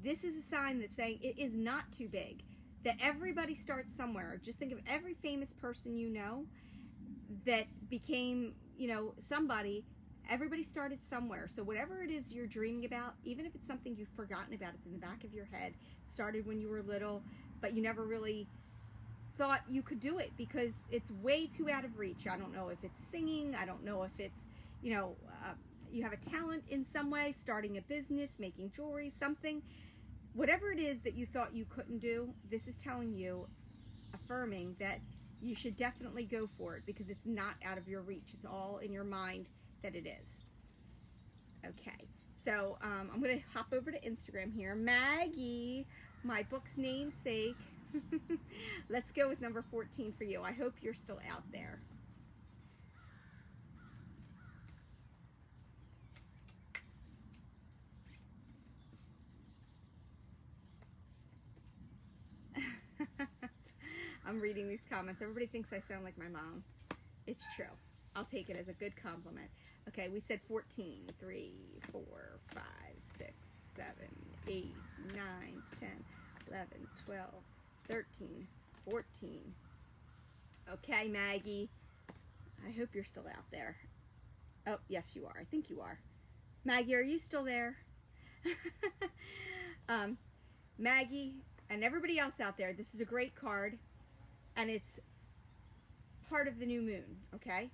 this is a sign that's saying it is not too big. That everybody starts somewhere. Just think of every famous person you know that became, somebody. Everybody started somewhere. So whatever it is you're dreaming about, even if it's something you've forgotten about, it's in the back of your head, started when you were little, but you never really thought you could do it because it's way too out of reach. I don't know if it's singing. I don't know if it's, you have a talent in some way, starting a business, making jewelry, something. Whatever it is that you thought you couldn't do, this is telling you, affirming that you should definitely go for it because it's not out of your reach. It's all in your mind that it is. Okay, so I'm going to hop over to Instagram here. Maggie, my book's namesake. Let's go with number 14 for you. I hope you're still out there. I'm reading these comments. Everybody thinks I sound like my mom. It's true. I'll take it as a good compliment. Okay, we said 14. 3, 4, 5, 6, 7, 8, 9, 10, 11, 12, 13, 14. Okay, Maggie. I hope you're still out there. Oh, yes, you are. I think you are. Maggie, are you still there? Maggie and everybody else out there, this is a great card, and it's part of the new moon, okay?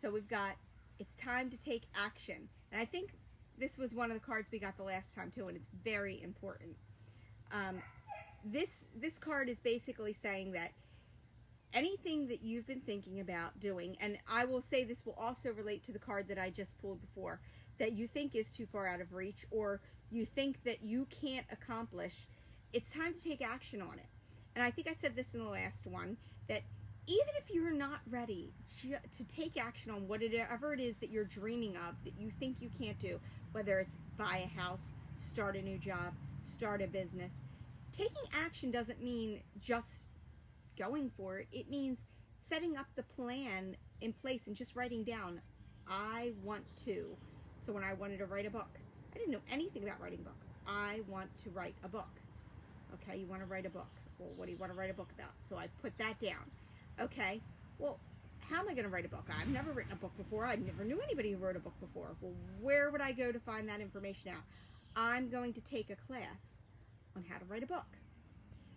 So we've got, it's time to take action. And I think this was one of the cards we got the last time too, and it's very important. This card is basically saying that anything that you've been thinking about doing, and I will say this will also relate to the card that I just pulled before, that you think is too far out of reach, or you think that you can't accomplish, it's time to take action on it. And I think I said this in the last one, that even if you're not ready to take action on whatever it is that you're dreaming of, that you think you can't do, whether it's buy a house, start a new job, start a business, taking action doesn't mean just going for it. It means setting up the plan in place and just writing down, I want to. So when I wanted to write a book, I didn't know anything about writing a book. I want to write a book. Okay, you want to write a book. Well, what do you want to write a book about? So I put that down. Okay, well, how am I going to write a book? I've never written a book before. I never knew anybody who wrote a book before. Well, where would I go to find that information out? I'm going to take a class on how to write a book.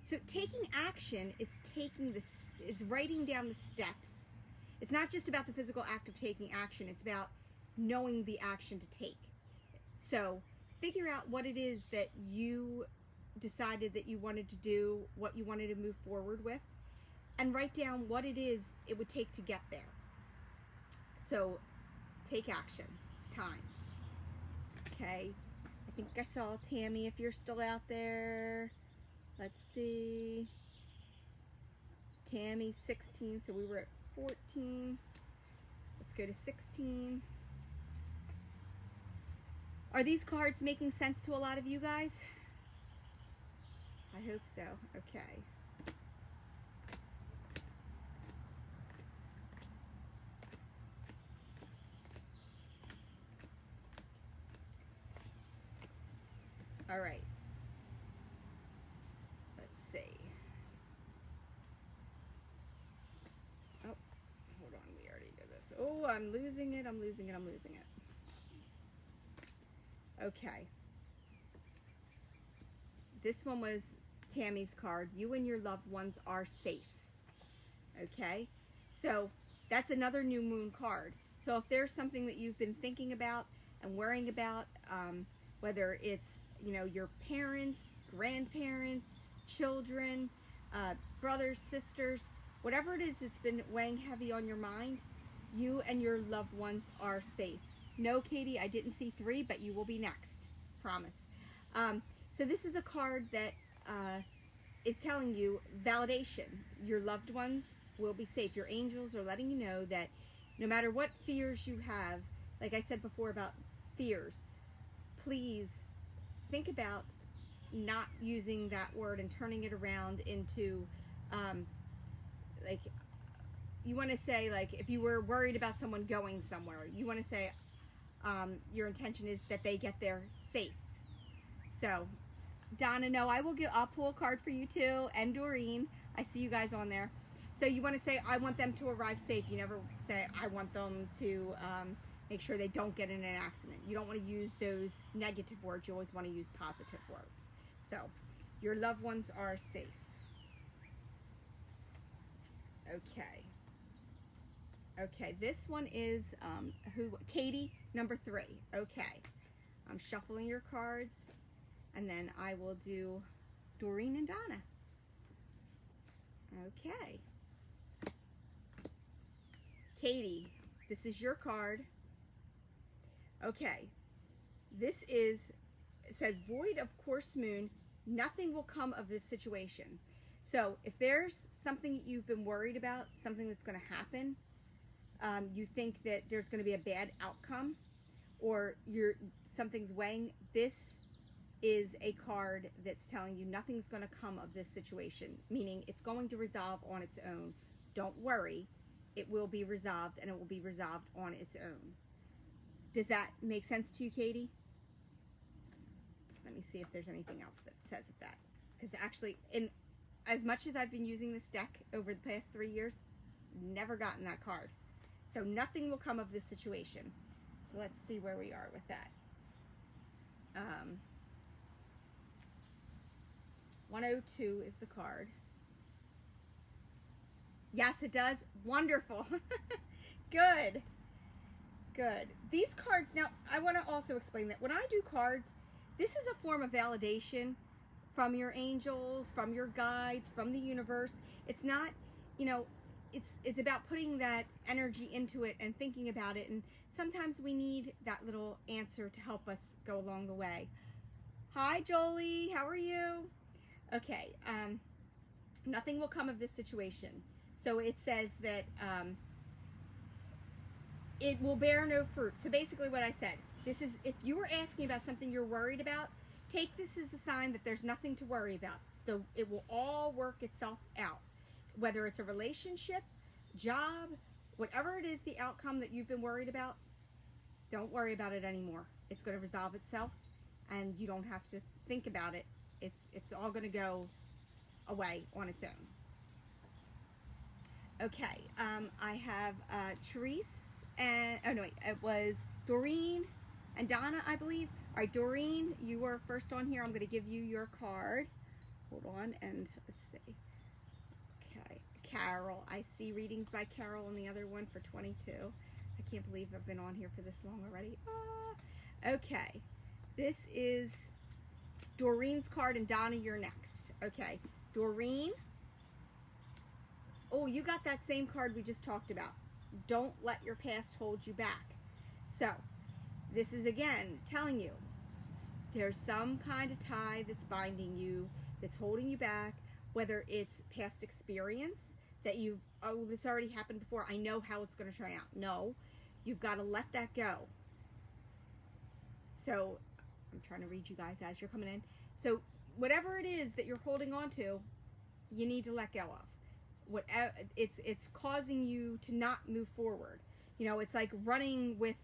So taking action is writing down the steps. It's not just about the physical act of taking action. It's about knowing the action to take. So figure out what it is that you decided that you wanted to do, what you wanted to move forward with, and write down what it is it would take to get there. So take action. It's time. Okay. I think I saw Tammy, if you're still out there. Let's see. Tammy's 16, so we were at 14. Let's go to 16. Are these cards making sense to a lot of you guys? I hope so. Okay. All right. Let's see. Oh, hold on. We already did this. Oh, I'm losing it. I'm losing it. I'm losing it. Okay. This one was Tammy's card. You and your loved ones are safe. Okay? So that's another new moon card. So if there's something that you've been thinking about and worrying about, whether it's, you know, your parents, grandparents, children, brothers, sisters, whatever it is that's been weighing heavy on your mind, you and your loved ones are safe. No, Katie, I didn't see 3, but you will be next. Promise. So this is a card that is telling you validation. Your loved ones will be safe. Your angels are letting you know that no matter what fears you have, like I said before about fears, please think about not using that word and turning it around into, like, you want to say, like, if you were worried about someone going somewhere, you want to say, your intention is that they get there safe. So, Donna, no, I'll pull a card for you too, and Doreen. I see you guys on there. So you want to say, I want them to arrive safe. You never say, I want them to make sure they don't get in an accident. You don't want to use those negative words. You always want to use positive words. So, your loved ones are safe. Okay. Okay, this one is, Katie, number 3. Okay. I'm shuffling your cards, and then I will do Doreen and Donna. Okay. Katie, this is your card. Okay. This says void of course moon, nothing will come of this situation. So if there's something that you've been worried about, something that's going to happen, you think that there's going to be a bad outcome, or something's weighing, this is a card that's telling you nothing's going to come of this situation, meaning it's going to resolve on its own. Don't worry, it will be resolved, and it will be resolved on its own. Does that make sense to you, Katie? Let me see if there's anything else that says that. Because actually, in as much as I've been using this deck over the past 3 years, never gotten that card. So nothing will come of this situation. So let's see where we are with that. 102 is the card. Yes, it does. Wonderful. Good. Good. These cards, now I want to also explain that when I do cards, this is a form of validation from your angels, from your guides, from the universe. It's not, you know, it's about putting that energy into it and thinking about it. And sometimes we need that little answer to help us go along the way. Hi, Jolie. How are you? Okay. Nothing will come of this situation. So it says that it will bear no fruit. So basically what I said, this is, if you were asking about something you're worried about, take this as a sign that there's nothing to worry about. It will all work itself out. Whether it's a relationship, job, whatever it is, the outcome that you've been worried about, don't worry about it anymore. It's going to resolve itself, and you don't have to think about it. It's all going to go away on its own. Okay, I have Therese and, oh no wait, it was Doreen and Donna, I believe. All right, Doreen, you were first on here. I'm going to give you your card. Hold on, and let's see. Okay, Carol. I see readings by Carol and the other one for 22. I can't believe I've been on here for this long already. Okay, this is Doreen's card, and Donna, you're next. Okay, Doreen. Oh, you got that same card we just talked about. Don't let your past hold you back. So, this is again telling you there's some kind of tie that's binding you, that's holding you back, whether it's past experience that you've, oh, this already happened before, I know how it's going to turn out. No, you've got to let that go. So, I'm trying to read you guys as you're coming in. So, whatever it is that you're holding on to, you need to let go of. Whatever, it's causing you to not move forward. You know, it's like running with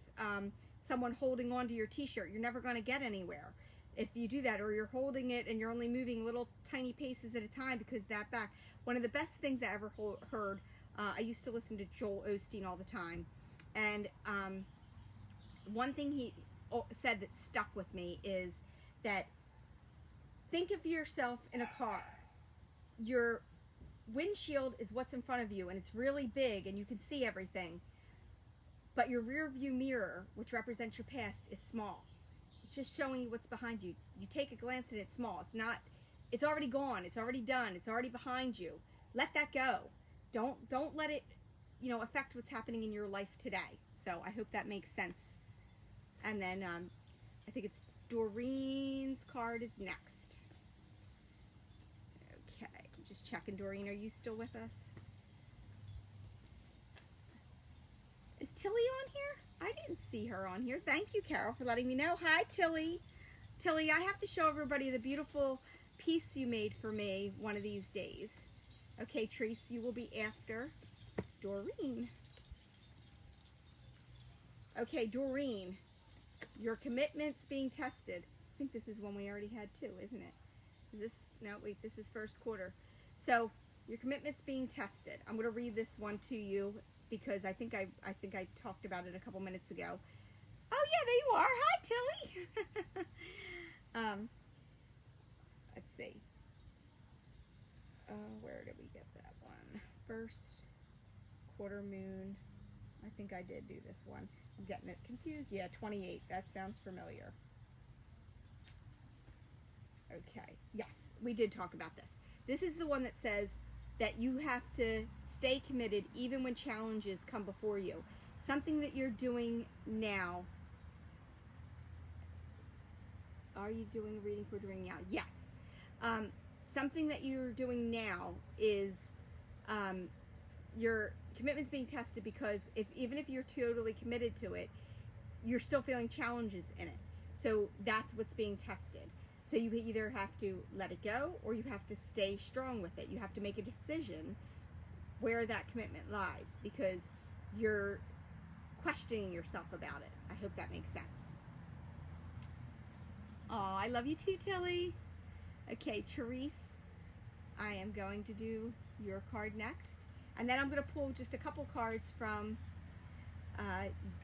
someone holding on to your t-shirt. You're never going to get anywhere if you do that, or you're holding it and you're only moving little tiny paces at a time because that back. One of the best things I ever heard, I used to listen to Joel Osteen all the time, and one thing he said that stuck with me is that think of yourself in a car. Your windshield is what's in front of you, and it's really big and you can see everything, but your rear view mirror, which represents your past, is small. It's just showing you what's behind you. You take a glance and it's small. It's not, it's already gone, it's already done, it's already behind you. Let that go. Don't let it, you know, affect what's happening in your life today. So I hope that makes sense. And then I think it's Doreen's card is next. Just checking, Doreen, are you still with us? Is Tilly on here? I didn't see her on here. Thank you, Carol, for letting me know. Hi, Tilly. Tilly, I have to show everybody the beautiful piece you made for me one of these days. Okay, Trace, you will be after Doreen. Okay, Doreen, your commitment's being tested. I think this is one we already had too, isn't it? Is this, no, wait, this is first quarter. So your commitment's being tested. I'm going to read this one to you because I think I talked about it a couple minutes ago. Oh yeah, there you are. Hi, Tilly. Let's see. Where did we get that one? First quarter moon. I think I did do this one. I'm getting it confused. Yeah, 28. That sounds familiar. Okay. Yes, we did talk about this. This is the one that says that you have to stay committed even when challenges come before you. Something that you're doing now. Are you doing a reading for Doreen now? Yes. Something that you're doing now is your commitment's being tested because even if you're totally committed to it, you're still feeling challenges in it. So that's what's being tested. So you either have to let it go or you have to stay strong with it. You have to make a decision where that commitment lies because you're questioning yourself about it. I hope that makes sense. Oh, I love you too, Tilly. Okay, Therese, I am going to do your card next. And then I'm going to pull just a couple cards from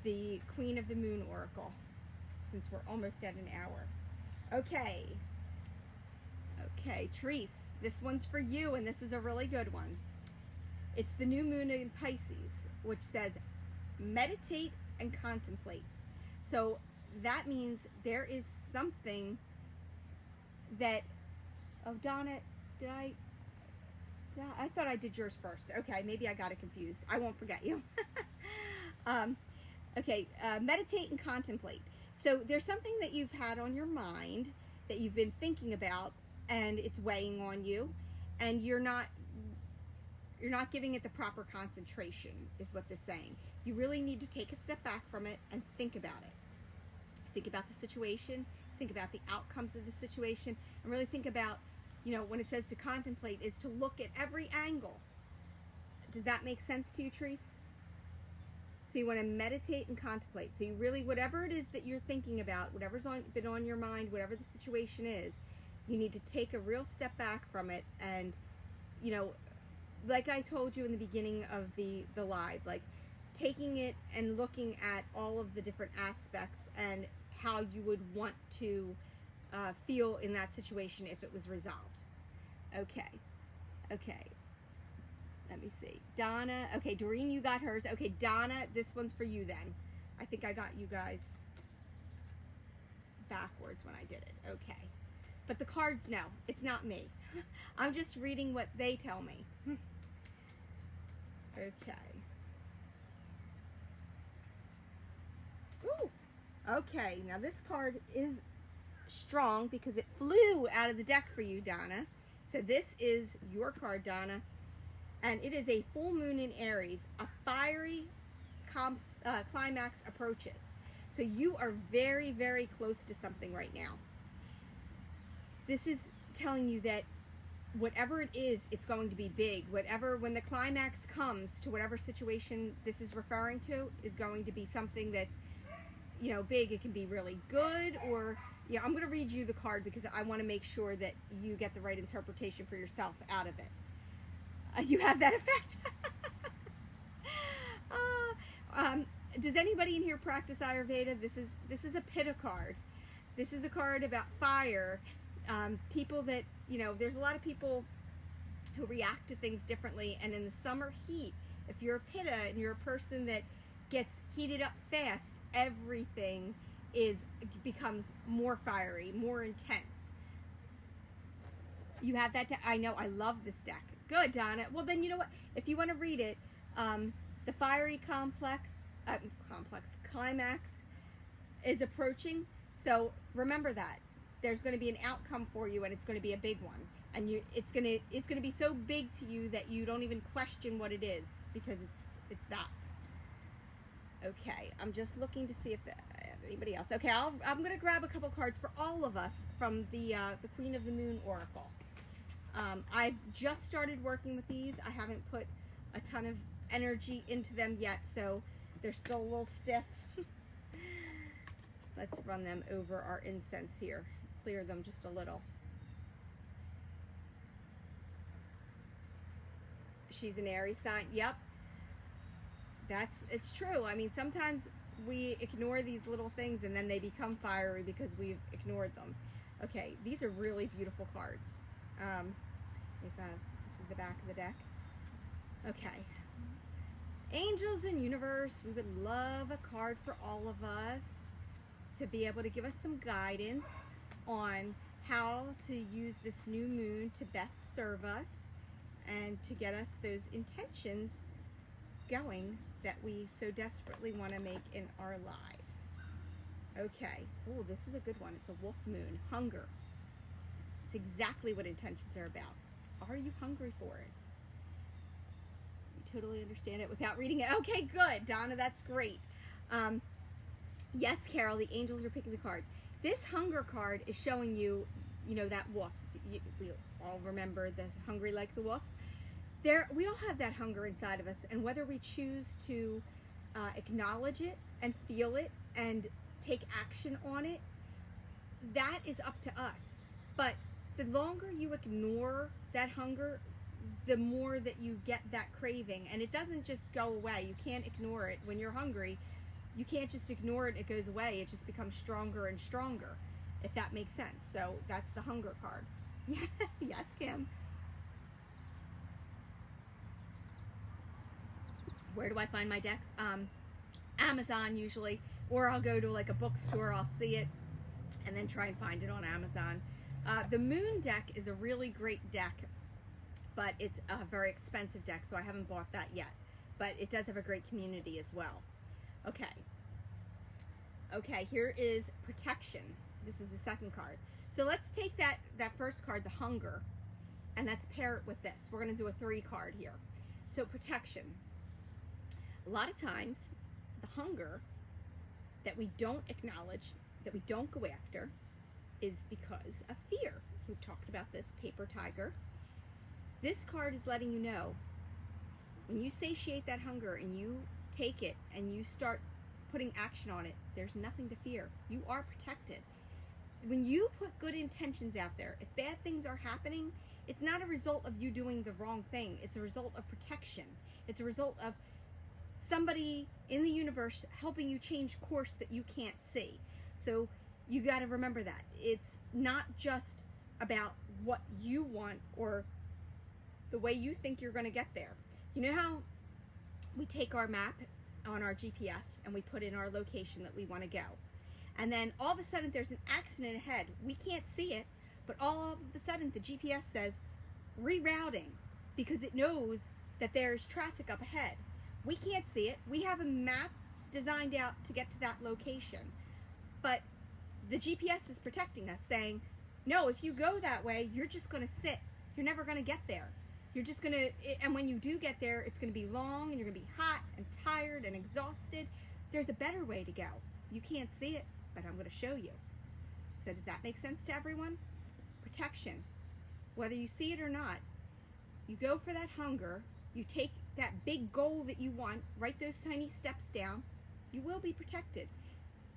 the Queen of the Moon Oracle, since we're almost at an hour. Okay. Okay, Therese, this one's for you, and this is a really good one. It's the new moon in Pisces, which says, meditate and contemplate. So that means there is something that, oh, Donna, I thought I did yours first. Okay, maybe I got it confused. I won't forget you. Okay, meditate and contemplate. So there's something that you've had on your mind that you've been thinking about, and it's weighing on you, and you're not giving it the proper concentration, is what this is saying. You really need to take a step back from it and think about it. Think about the situation, think about the outcomes of the situation, and really think about, you know, when it says to contemplate, is to look at every angle. Does that make sense to you, Therese? So you want to meditate and contemplate. So you really, whatever it is that you're thinking about, whatever's been on your mind, whatever the situation is, you need to take a real step back from it. And, you know, like I told you in the beginning of the live, like taking it and looking at all of the different aspects and how you would want to feel in that situation if it was resolved. Okay. Let me see. Donna, okay, Doreen, you got hers. Okay, Donna, this one's for you then. I think I got you guys backwards when I did it. Okay. But the cards, no, it's not me. I'm just reading what they tell me. Okay. Ooh. Okay, now this card is strong because it flew out of the deck for you, Donna. So this is your card, Donna. And it is a full moon in Aries. A fiery climax approaches. So you are very, very close to something right now. This is telling you that whatever it is, it's going to be big. When the climax comes to whatever situation this is referring to, is going to be something that's, you know, big. It can be really good, or, you know, I'm going to read you the card because I want to make sure that you get the right interpretation for yourself out of it. You have that effect. Does anybody in here practice Ayurveda? This is a Pitta card. This is a card about fire. People that, you know, there's a lot of people who react to things differently, and in the summer heat, if you're a Pitta and you're a person that gets heated up fast, everything becomes more fiery, more intense. You have that I know, I love this deck. Good, Donna. Well, then, you know what? If you want to read it, the fiery climax is approaching. So remember that there's going to be an outcome for you, and it's going to be a big one. And it's going to be so big to you that you don't even question what it is, because it's that. Okay, I'm just looking to see if anybody else. Okay, I'm going to grab a couple cards for all of us from the Queen of the Moon Oracle. I've just started working with these. I haven't put a ton of energy into them yet, so they're still a little stiff. Let's run them over our incense here. Clear them just a little. She's an Aries sign. Yep. It's true. I mean, sometimes we ignore these little things and then they become fiery because we've ignored them. Okay, these are really beautiful cards. This is the back of the deck. Okay. Angels and Universe, we would love a card for all of us to be able to give us some guidance on how to use this new moon to best serve us and to get us those intentions going that we so desperately want to make in our lives. Okay. Oh, this is a good one. It's a wolf moon. Hunger. It's exactly what intentions are about. Are you hungry for it? You totally understand it without reading it. Okay, good. Donna, that's great. Yes, Carol, the angels are picking the cards. This hunger card is showing you, you know, that wolf. We all remember the hungry like the wolf. We all have that hunger inside of us, and whether we choose to acknowledge it and feel it and take action on it that is up to us. But the longer you ignore that hunger, the more that you get that craving. And it doesn't just go away. You can't ignore it. When you're hungry, you can't just ignore it. It goes away. It just becomes stronger and stronger, if that makes sense. So that's the hunger card. Yes, Kim. Where do I find my decks? Amazon usually, or I'll go to like a bookstore, I'll see it, and then try and find it on Amazon. The Moon deck is a really great deck, but it's a very expensive deck, so I haven't bought that yet. But it does have a great community as well. Okay, here is Protection. This is the second card. So let's take that first card, the Hunger, and let's pair it with this. We're going to do a 3 card here. So Protection. A lot of times, the hunger that we don't acknowledge, that we don't go after, is because of fear. We've talked about this, Paper Tiger. This card is letting you know, when you satiate that hunger and you take it and you start putting action on it, there's nothing to fear. You are protected. When you put good intentions out there, if bad things are happening, it's not a result of you doing the wrong thing. It's a result of protection. It's a result of somebody in the universe helping you change course that you can't see. So you got to remember that. It's not just about what you want or the way you think you're going to get there. You know how we take our map on our GPS and we put in our location that we want to go. And then all of a sudden there's an accident ahead. We can't see it, but all of a sudden the GPS says rerouting because it knows that there's traffic up ahead. We can't see it. We have a map designed out to get to that location. But the GPS is protecting us, saying, no, if you go that way, you're just going to sit. You're never going to get there. You're just going to, and when you do get there, it's going to be long and you're going to be hot and tired and exhausted. There's a better way to go. You can't see it, but I'm going to show you. So does that make sense to everyone? Protection. Whether you see it or not, you go for that hunger, you take that big goal that you want, write those tiny steps down, you will be protected.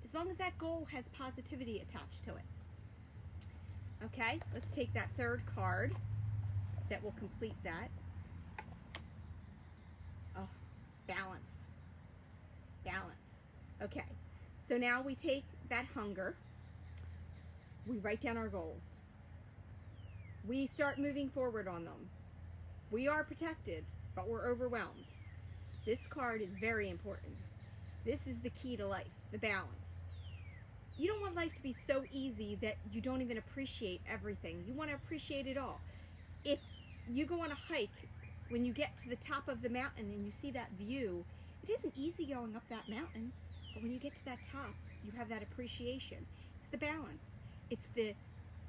As long as that goal has positivity attached to it. Okay, let's take that third card that will complete that. Oh, balance. Balance. Okay, so now we take that hunger, we write down our goals. We start moving forward on them. We are protected, but we're overwhelmed. This card is very important. This is the key to life, the balance. You don't want life to be so easy that you don't even appreciate everything. You want to appreciate it all. If you go on a hike, when you get to the top of the mountain and you see that view, it isn't easy going up that mountain, but when you get to that top, you have that appreciation. It's the balance. It's the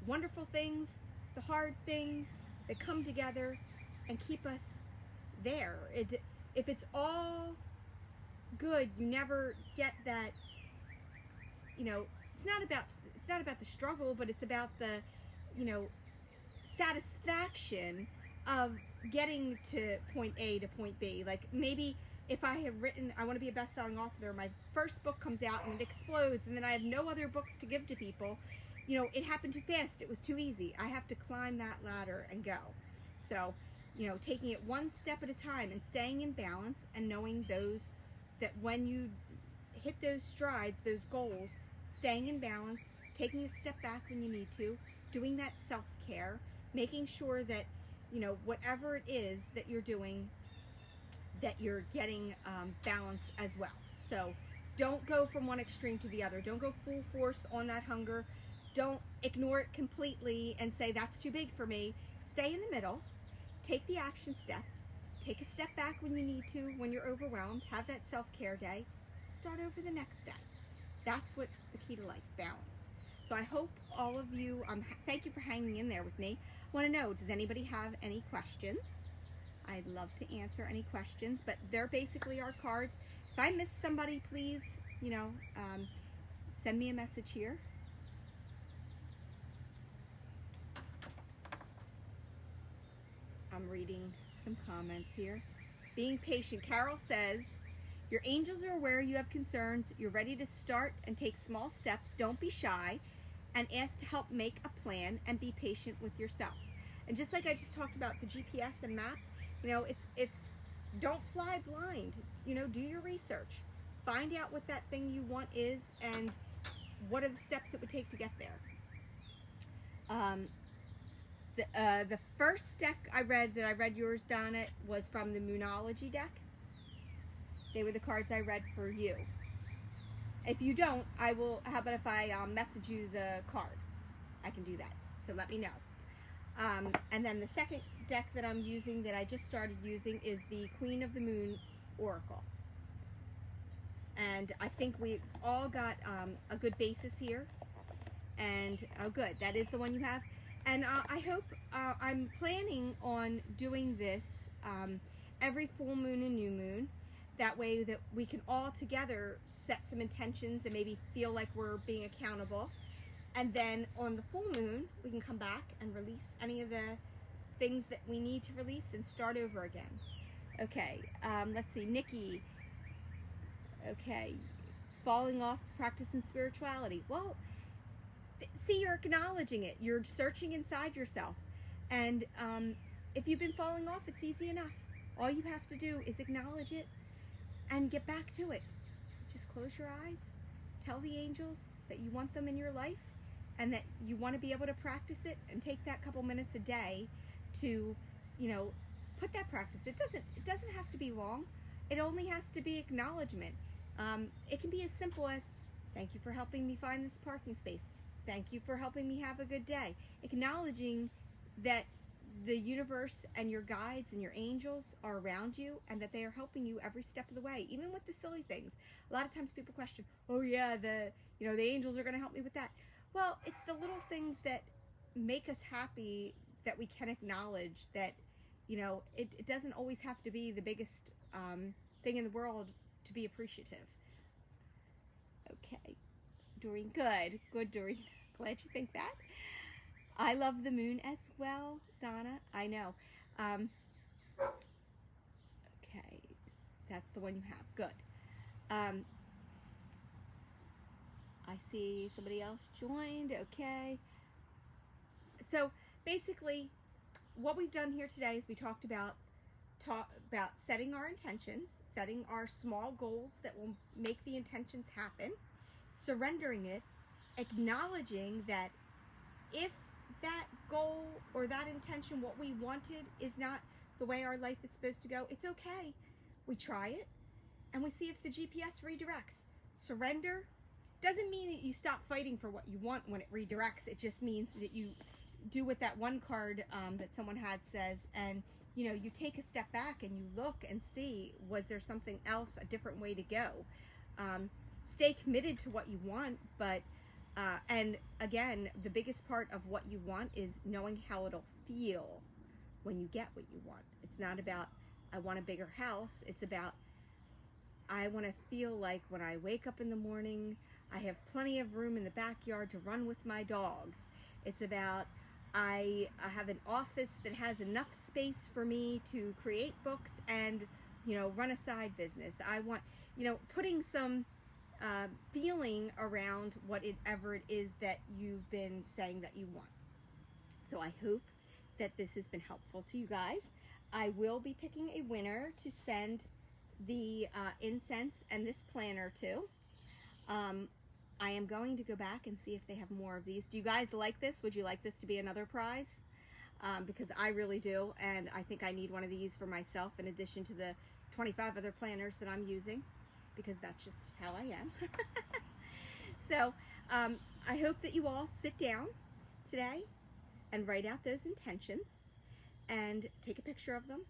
wonderful things, the hard things that come together and keep us there. If it's all good, you never get that, it's not about the struggle, but it's about the, satisfaction of getting to point A to point B. Like maybe if I had written, I want to be a best-selling author, my first book comes out and it explodes, and then I have no other books to give to people. It happened too fast. It was too easy. I have to climb that ladder and go. So, taking it one step at a time and staying in balance and knowing that when you hit those strides, those goals, staying in balance, taking a step back when you need to, doing that self-care, making sure that, whatever it is that you're doing, that you're getting balance as well. So don't go from one extreme to the other. Don't go full force on that hunger. Don't ignore it completely and say, that's too big for me. Stay in the middle. Take the action steps. Take a step back when you need to, when you're overwhelmed. Have that self-care day. Start over the next day. That's what's the key to life, balance. So I hope all of you, thank you for hanging in there with me. I want to know, does anybody have any questions? I'd love to answer any questions, but they're basically our cards. If I miss somebody, please, send me a message here. I'm reading some comments here. Being patient. Carol says, your angels are aware you have concerns. You're ready to start and take small steps. Don't be shy. and ask to help make a plan and be patient with yourself. And just like I just talked about the GPS and map, you know, it's don't fly blind. You know, do your research. Find out what that thing you want is and what are the steps it would take to get there. The first deck I read yours, Donna, was from the Moonology deck. They were the cards I read for you. If you don't, I will, how about if I message you the card? I can do that, so let me know. And then the second deck that I'm using, that I just started using, is the Queen of the Moon Oracle. And I think we've all got a good basis here. And, oh good, that is the one you have. And I hope, I'm planning on doing this every full moon and new moon. That way that we can all together set some intentions and maybe feel like we're being accountable. And then on the full moon, we can come back and release any of the things that we need to release and start over again. Okay, let's see, Nikki. Okay, falling off practicing spirituality. Well, see, you're acknowledging it. You're searching inside yourself. And if you've been falling off, it's easy enough. All you have to do is acknowledge it and get back to it. Just close your eyes. Tell the angels that you want them in your life and that you want to be able to practice it, and take that couple minutes a day to, you know, put that practice. It doesn't have to be long. It only has to be acknowledgement. It can be as simple as, thank you for helping me find this parking space. Thank you for helping me have a good day. Acknowledging that the universe and your guides and your angels are around you, and that they are helping you every step of the way, even with the silly things. A lot of times people question, oh yeah, the angels are going to help me with that. Well, it's the little things that make us happy that we can acknowledge, that, you know, it doesn't always have to be the biggest thing in the world to be appreciative. Okay, Doreen, good, Doreen. Glad you think that. I love the moon as well, Donna. I know. Okay, that's the one you have. Good. I see somebody else joined. Okay. So basically, what we've done here today is we talked about setting our intentions, setting our small goals that will make the intentions happen, surrendering it, acknowledging that if that goal or that intention, what we wanted, is not the way our life is supposed to go, it's okay. We try it and we see if the GPS redirects. Surrender doesn't mean that you stop fighting for what you want when it redirects. It just means that you do what that one card that someone had says, and you know, you take a step back and you look and see, was there something else, a different way to go? Stay committed to what you want, but and again, the biggest part of what you want is knowing how it'll feel when you get what you want. It's not about, I want a bigger house. It's about, I want to feel like when I wake up in the morning, I have plenty of room in the backyard to run with my dogs. It's about, I have an office that has enough space for me to create books and, you know, run a side business. I want, you know, putting some feeling around whatever it is that you've been saying that you want. So I hope that this has been helpful to you guys. I will be picking a winner to send the incense and this planner to. I am going to go back and see if they have more of these. Do you guys like this? Would you like this to be another prize? Because I really do, and I think I need one of these for myself in addition to the 25 other planners that I'm using, because that's just how I am. So I hope that you all sit down today and write out those intentions and take a picture of them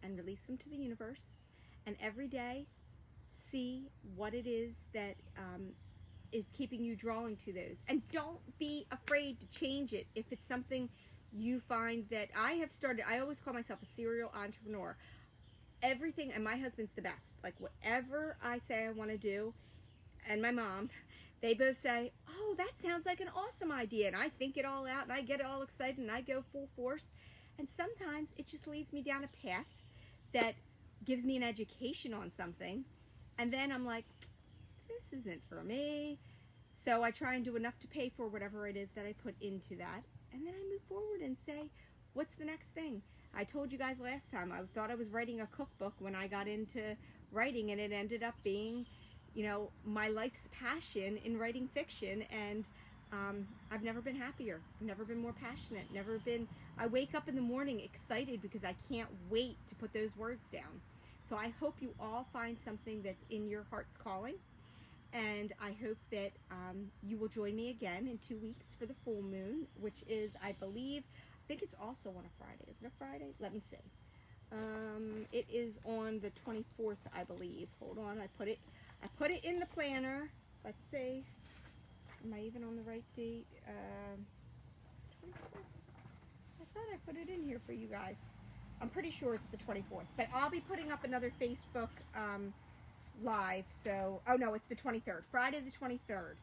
and release them to the universe, and every day see what it is that is keeping you drawing to those. And don't be afraid to change it if it's something you find that I have started. I always call myself a serial entrepreneur. Everything, and my husband's the best. Like whatever I say I want to do, and my mom, they both say, oh, that sounds like an awesome idea. And I think it all out and I get all excited and I go full force. And sometimes it just leads me down a path that gives me an education on something. And then I'm like, this isn't for me. So I try and do enough to pay for whatever it is that I put into that. And then I move forward and say, what's the next thing? I told you guys last time, I thought I was writing a cookbook when I got into writing, and it ended up being, you know, my life's passion in writing fiction. And I've never been happier, never been more passionate, never been, I wake up in the morning excited because I can't wait to put those words down. So I hope you all find something that's in your heart's calling. And I hope that you will join me again in 2 weeks for the full moon, which is, I believe, I think it's also on a Friday. Is it a Friday? Let me see. It is on the 24th, I believe. Hold on, I put it in the planner. Let's see. Am I even on the right date? 24th. I thought I put it in here for you guys. I'm pretty sure it's the 24th, but I'll be putting up another Facebook live. So, oh no, it's the 23rd, Friday the 23rd.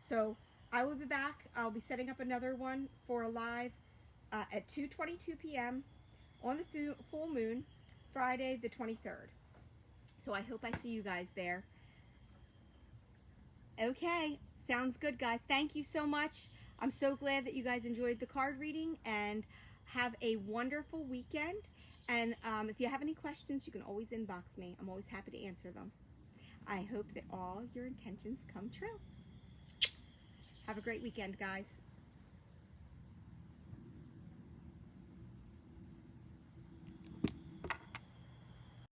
So I will be back. I'll be setting up another one for a live at 2:22 p.m. on the full moon, Friday the 23rd. So I hope I see you guys there. Okay, sounds good, guys. Thank you so much. I'm so glad that you guys enjoyed the card reading, and have a wonderful weekend. And if you have any questions, you can always inbox me. I'm always happy to answer them. I hope that all your intentions come true. Have a great weekend, guys.